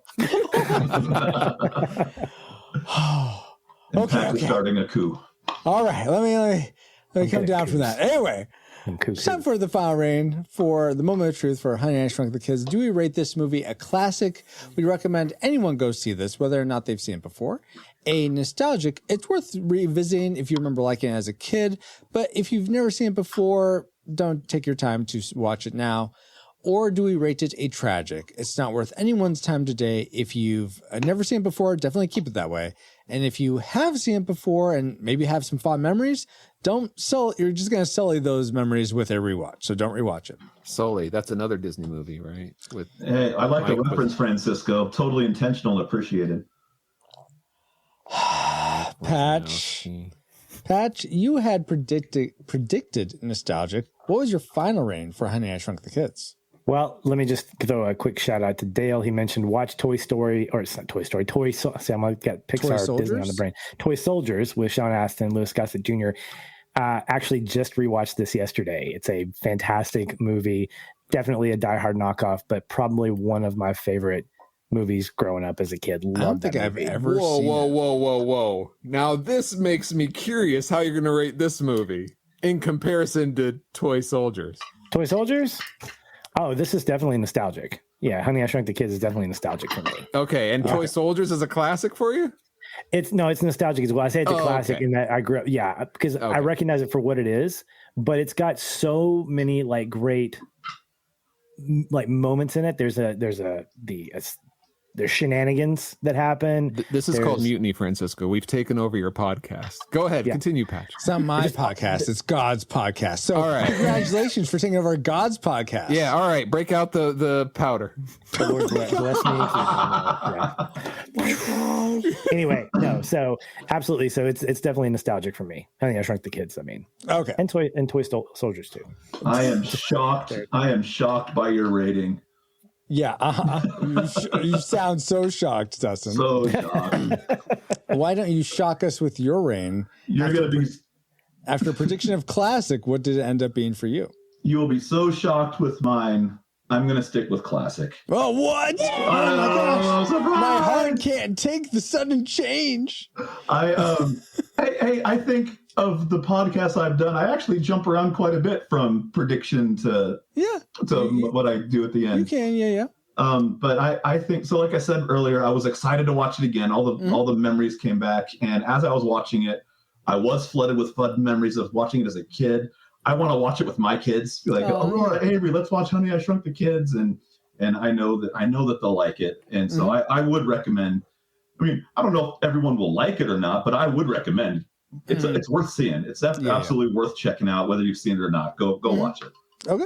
Okay. Starting a coup. All right, let me come down from that. Anyway, it's time for the final reign for the moment of truth for Honey, I Shrunk the Kids. Do we rate this movie a classic? We recommend anyone go see this, whether or not they've seen it before. A nostalgic, it's worth revisiting if you remember liking it as a kid. But if you've never seen it before, don't take your time to watch it now. or do we rate it a tragic? It's not worth anyone's time today. If you've never seen it before, definitely keep it that way. And if you have seen it before and maybe have some fond memories, you're just going to sully those memories with a rewatch. So don't rewatch it. Sully, that's another Disney movie, right? Hey, I like the reference, Francisco. Totally intentional. Appreciated. Patch, you had predicted nostalgic. What was your final rating for Honey, I Shrunk the Kids? Well, let me just throw a quick shout out to Dale. He mentioned watch Toy Story, or it's not Toy Story, see, I'm like got Pixar, Disney on the brain. Toy Soldiers with Sean Astin, Louis Gossett Jr. Actually just rewatched this yesterday. It's a fantastic movie. Definitely a diehard knockoff, but probably one of my favorite movies growing up as a kid. I don't think I've ever seen it. Whoa. Now this makes me curious how you're going to rate this movie in comparison to Toy Soldiers. Toy Soldiers? Oh, this is definitely nostalgic. Yeah, Honey, I Shrunk the Kids is definitely nostalgic for me. Okay, and Toy Soldiers is a classic for you? It's nostalgic as well. I say it's a classic in that I grew up, because I recognize it for what it is, but it's got so many like great like moments in it. There's shenanigans that happen. This is called Mutiny, Francisco. We've taken over your podcast. Go ahead, continue, Patrick. It's not my podcast; it's God's podcast. So, all right, congratulations for taking over God's podcast. Yeah, all right. Break out the powder. The Lord bless me. Anyway, no. So absolutely. So it's definitely nostalgic for me. I think I Shrunk the Kids. I mean, okay, and Toy Soldiers too. I am shocked. I am shocked by your rating. Yeah, you sound so shocked, Dustin. So shocked. Why don't you shock us with your rain? You're going to be... After a prediction of classic, what did it end up being for you? You will be so shocked with mine. I'm going to stick with classic. Oh, what? Oh, my gosh. My heart can't take the sudden change. I think of the podcasts I've done, I actually jump around quite a bit from prediction to what I do at the end. You can, yeah. But I think so. Like I said earlier, I was excited to watch it again. All the memories came back, and as I was watching it, I was flooded with fun memories of watching it as a kid. I want to watch it with my kids. Be like, Aurora, Avery, let's watch Honey, I Shrunk the Kids, and I know that they'll like it, and so I would recommend. I mean, I don't know if everyone will like it or not, but I would recommend. It's worth seeing. It's absolutely worth checking out, whether you've seen it or not. Go watch it. Okay.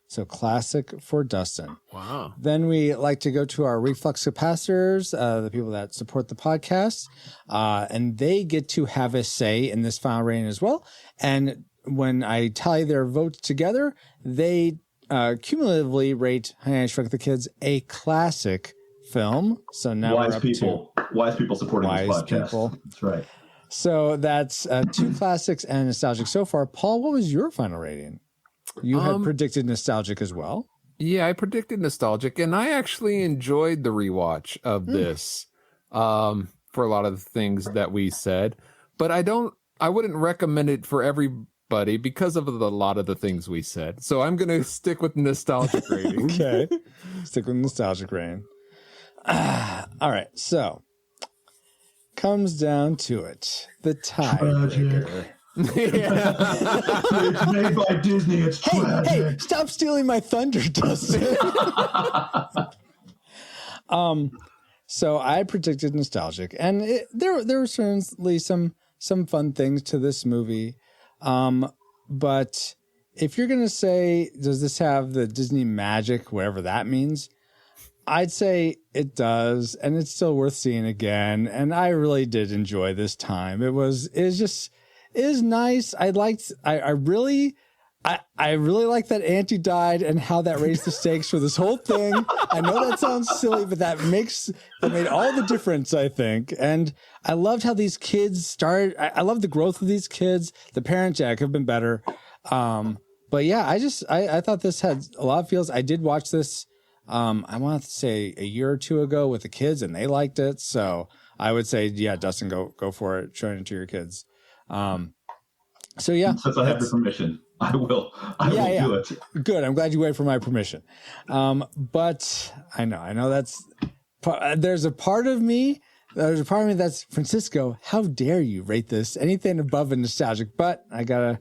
So classic for Dustin. Wow. Then we like to go to our reflux capacitors, the people that support the podcast, and they get to have a say in this final rating as well. And when I tally their votes together, they cumulatively rate Honey, I Shrunk the Kids a classic film. So now wise people supporting this podcast. That's right. So that's 2 classics and nostalgic so far. Paul, what was your final rating? You had predicted nostalgic as well. Yeah, I predicted nostalgic, and I actually enjoyed the rewatch of this for a lot of the things that we said. But I wouldn't recommend it for everybody because of a lot of the things we said. So I'm going to stick with nostalgic rating. Okay, stick with nostalgic rating. All right, so comes down to it. The tiebreaker. It's made by Disney. It's tragic. Hey, stop stealing my thunder, Dustin. So I predicted nostalgic, and there were certainly some fun things to this movie. But if you're gonna say, does this have the Disney magic, whatever that means? I'd say it does, and it's still worth seeing again. And I really did enjoy this time. It is nice. I really like that Auntie died and how that raised the stakes for this whole thing. I know that sounds silly, but that made all the difference, I think. And I loved how these kids started. I love the growth of these kids. The parents, could have been better. But yeah, I thought this had a lot of feels. I did watch this. I want to say a year or two ago with the kids, and they liked it. So I would say, yeah, Dustin, go for it. Show it to your kids. So yeah, since I have your permission, I will do it. Good. I'm glad you waited for my permission. But I know there's a part of me that's Francisco. How dare you rate this anything above a nostalgic? But I gotta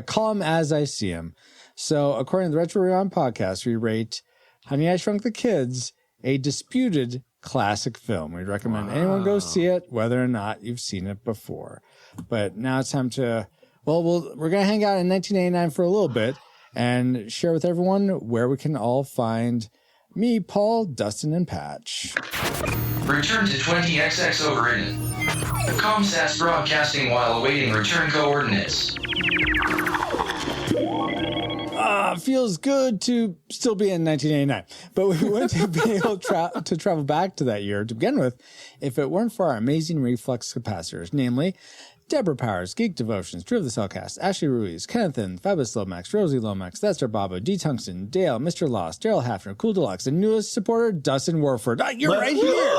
call him as I see him. So according to the Retro Rewind podcast, we rate Honey, I Shrunk the Kids a disputed classic film. We'd recommend anyone go see it, whether or not you've seen it before. But now it's time to, we're going to hang out in 1989 for a little bit and share with everyone where we can all find me, Paul, Dustin, and Patch. Return to 20XX overridden. Comsats broadcasting while awaiting return coordinates. Feels good to still be in 1989, but we wouldn't be able to travel back to that year to begin with if it weren't for our amazing reflux capacitors, namely Deborah Powers, Geek Devotions, Drew of the Cellcast, Ashley Ruiz, Kennethan, Fabulous Lomax, Rosie Lomax, That's Our Babo, D. Tungsten, Dale, Mr. Lost, Daryl Hafner, Cool Deluxe, and newest supporter, Dustin Warford. You're right here!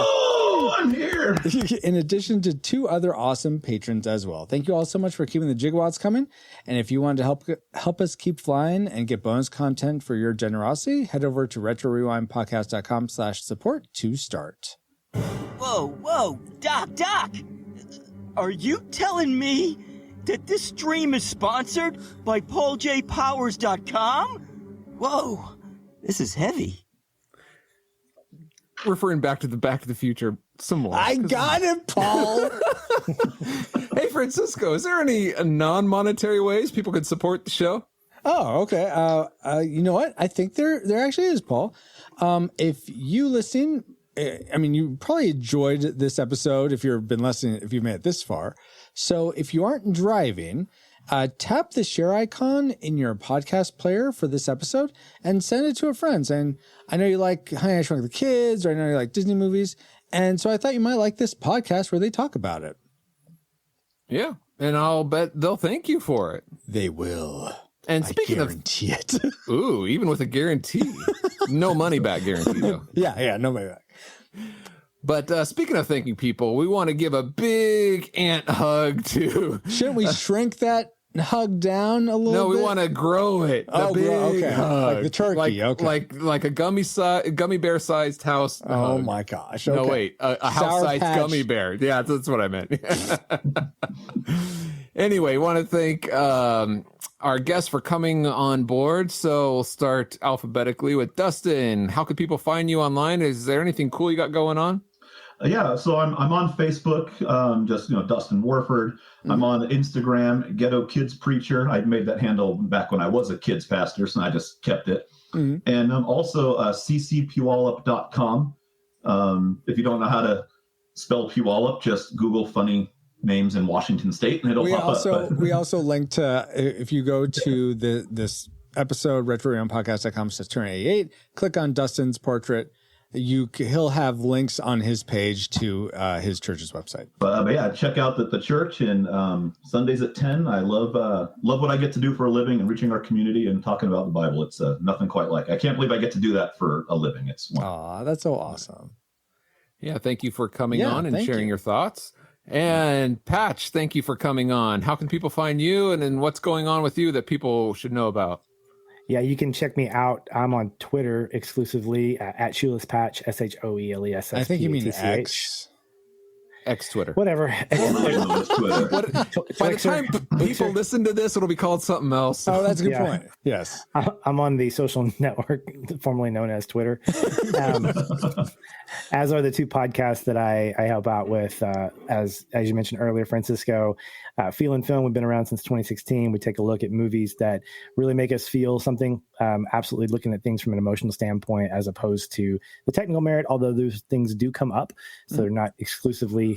I'm here. In addition to 2 other awesome patrons as well. Thank you all so much for keeping the gigawatts coming. And if you want to help us keep flying and get bonus content for your generosity, head over to retrorewindpodcast.com/support to start. Whoa, Doc! Are you telling me that this stream is sponsored by PaulJPowers.com? Whoa, this is heavy. Referring back to the Future some more. I got it, Paul. Hey, Francisco, is there any non-monetary ways people could support the show? Oh, okay. You know what? I think there actually is, Paul. If you listen, you probably enjoyed this episode if you've been listening, if you've made it this far. So if you aren't driving, tap the share icon in your podcast player for this episode and send it to a friend saying, I know you like Honey, I Shrunk the Kids, or I know you like Disney movies. And so I thought you might like this podcast where they talk about it. Yeah. And I'll bet they'll thank you for it. They will. And speaking I guarantee it. Ooh, even with a guarantee. No money back guarantee, though. Yeah, no money back. But speaking of thanking people, we want to give a big ant hug to... Shouldn't we shrink that hug down a little bit? No, we want to grow it. Okay. Hug. Like the turkey, like a gummy bear-sized house. Oh, hug. my gosh. Okay. No, wait. A house-sized gummy bear. Yeah, that's what I meant. Anyway, want to thank our guests for coming on board. So we'll start alphabetically with Dustin. How could people find you online? Is there anything cool you got going on? Yeah, so I'm on Facebook, just Dustin Warford. Mm-hmm. I'm on Instagram, Ghetto Kids Preacher. I made that handle back when I was a kids pastor, so I just kept it. Mm-hmm. And I'm also ccpuyallup.com. If you don't know how to spell Puyallup, just Google funny names in Washington State, and it'll pop up. We also linked to, if you go to this episode, retrorewindpodcast.com/288, click on Dustin's portrait. He'll have links on his page to his church's website. But yeah, check out the church, and Sundays at 10. I love what I get to do for a living and reaching our community and talking about the Bible. It's nothing quite like. I can't believe I get to do that for a living. It's that's so awesome. Yeah, thank you for coming on and sharing your thoughts. And Patch, thank you for coming on. How can people find you, and then what's going on with you that people should know about? Yeah, you can check me out. I'm on Twitter exclusively at Shoeless Patch, SHOELESS. I think you mean X. X Twitter. Whatever. By the time people listen to this, it'll be called something else. Oh, that's a good point. Yes. I'm on the social network formerly known as Twitter. As are the 2 podcasts that I help out with. As you mentioned earlier, Francisco, Feel and Film. We've been around since 2016. We take a look at movies that really make us feel something, absolutely looking at things from an emotional standpoint as opposed to the technical merit, although those things do come up. So they're not exclusively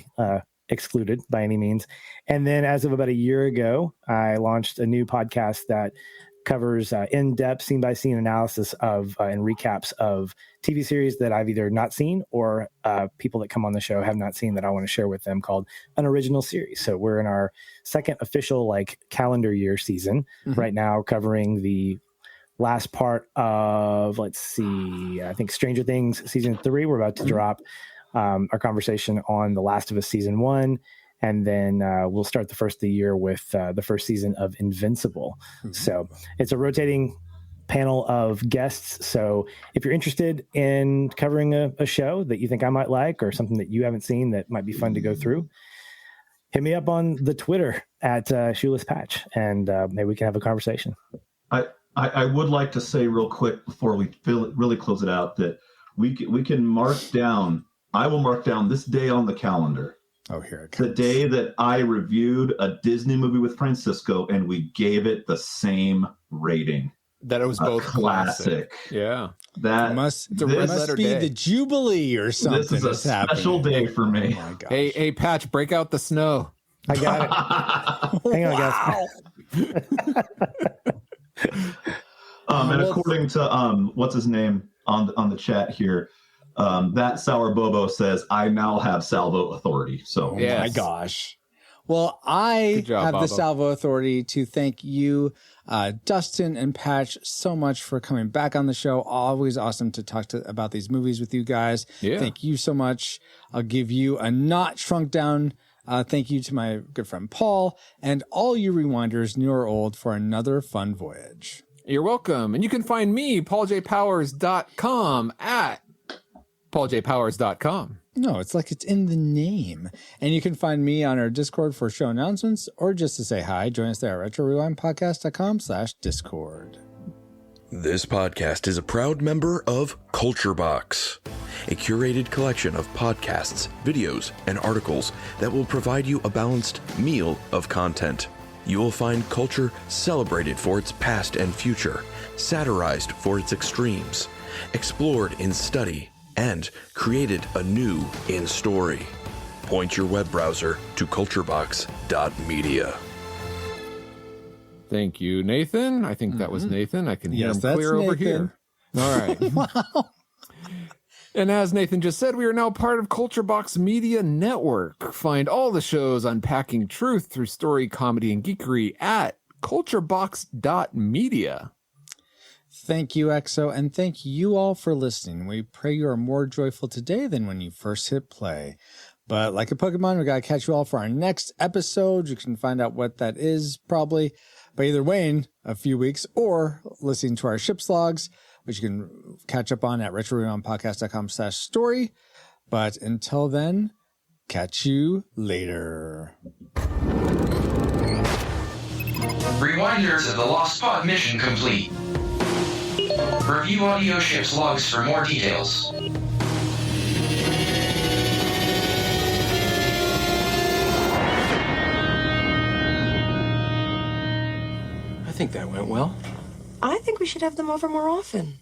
excluded by any means. And then as of about a year ago, I launched a new podcast that covers in-depth scene-by-scene analysis of and recaps of TV series that I've either not seen or people that come on the show have not seen that I want to share with them, called an original series. So we're in our second official calendar year season right now, covering the last part of, I think Stranger Things season 3. We're about to drop our conversation on The Last of Us season 1. And then we'll start the first of the year with the first season of Invincible. Mm-hmm. So it's a rotating panel of guests. So if you're interested in covering a show that you think I might like, or something that you haven't seen that might be fun to go through, hit me up on the Twitter at Shoeless Patch, and maybe we can have a conversation. I would like to say real quick before we really close it out that we can mark down. I will mark down this day on the calendar. Oh, here it comes. The day that I reviewed a Disney movie with Francisco and we gave it the same rating. That it was both classic. Yeah. That must be the Jubilee or something. This is a special day for me. Oh my gosh. Hey, Patch, break out the snow. I got it. Hang on, guys. And according to what's his name on the chat here, that Sour Bobo says, I now have salvo authority. So, oh my gosh. Well, I have the salvo authority to thank you, Dustin and Patch, so much for coming back on the show. Always awesome to talk about these movies with you guys. Yeah. Thank you so much. I'll give you a not shrunk down thank you to my good friend Paul and all you rewinders, new or old, for another fun voyage. You're welcome. And you can find me, pauljpowers.com, at pauljpowers.com. No, it's like it's in the name. And you can find me on our Discord for show announcements or just to say hi. Join us there at retrorewindpodcast.com/Discord. This podcast is a proud member of Culture Box, a curated collection of podcasts, videos, and articles that will provide you a balanced meal of content. You will find culture celebrated for its past and future, satirized for its extremes, explored in study, and created anew in story. Point your web browser to culturebox.media. Thank you, Nathan. I think that was Nathan. I can hear him clear over here. All right. Wow. And as Nathan just said, we are now part of Culture Box Media Network. Find all the shows unpacking truth through story, comedy, and geekery at culturebox.media. Thank you, EXO, and thank you all for listening. We pray you are more joyful today than when you first hit play. But like a Pokemon, we got to catch you all for our next episode. You can find out what that is probably by either waiting a few weeks or listening to our ship's logs, which you can catch up on at retrorewindpodcast.com/story. But until then, catch you later. Rewinders of the Lost Pod mission complete. Review audio ship's logs for more details. I think that went well. I think we should have them over more often.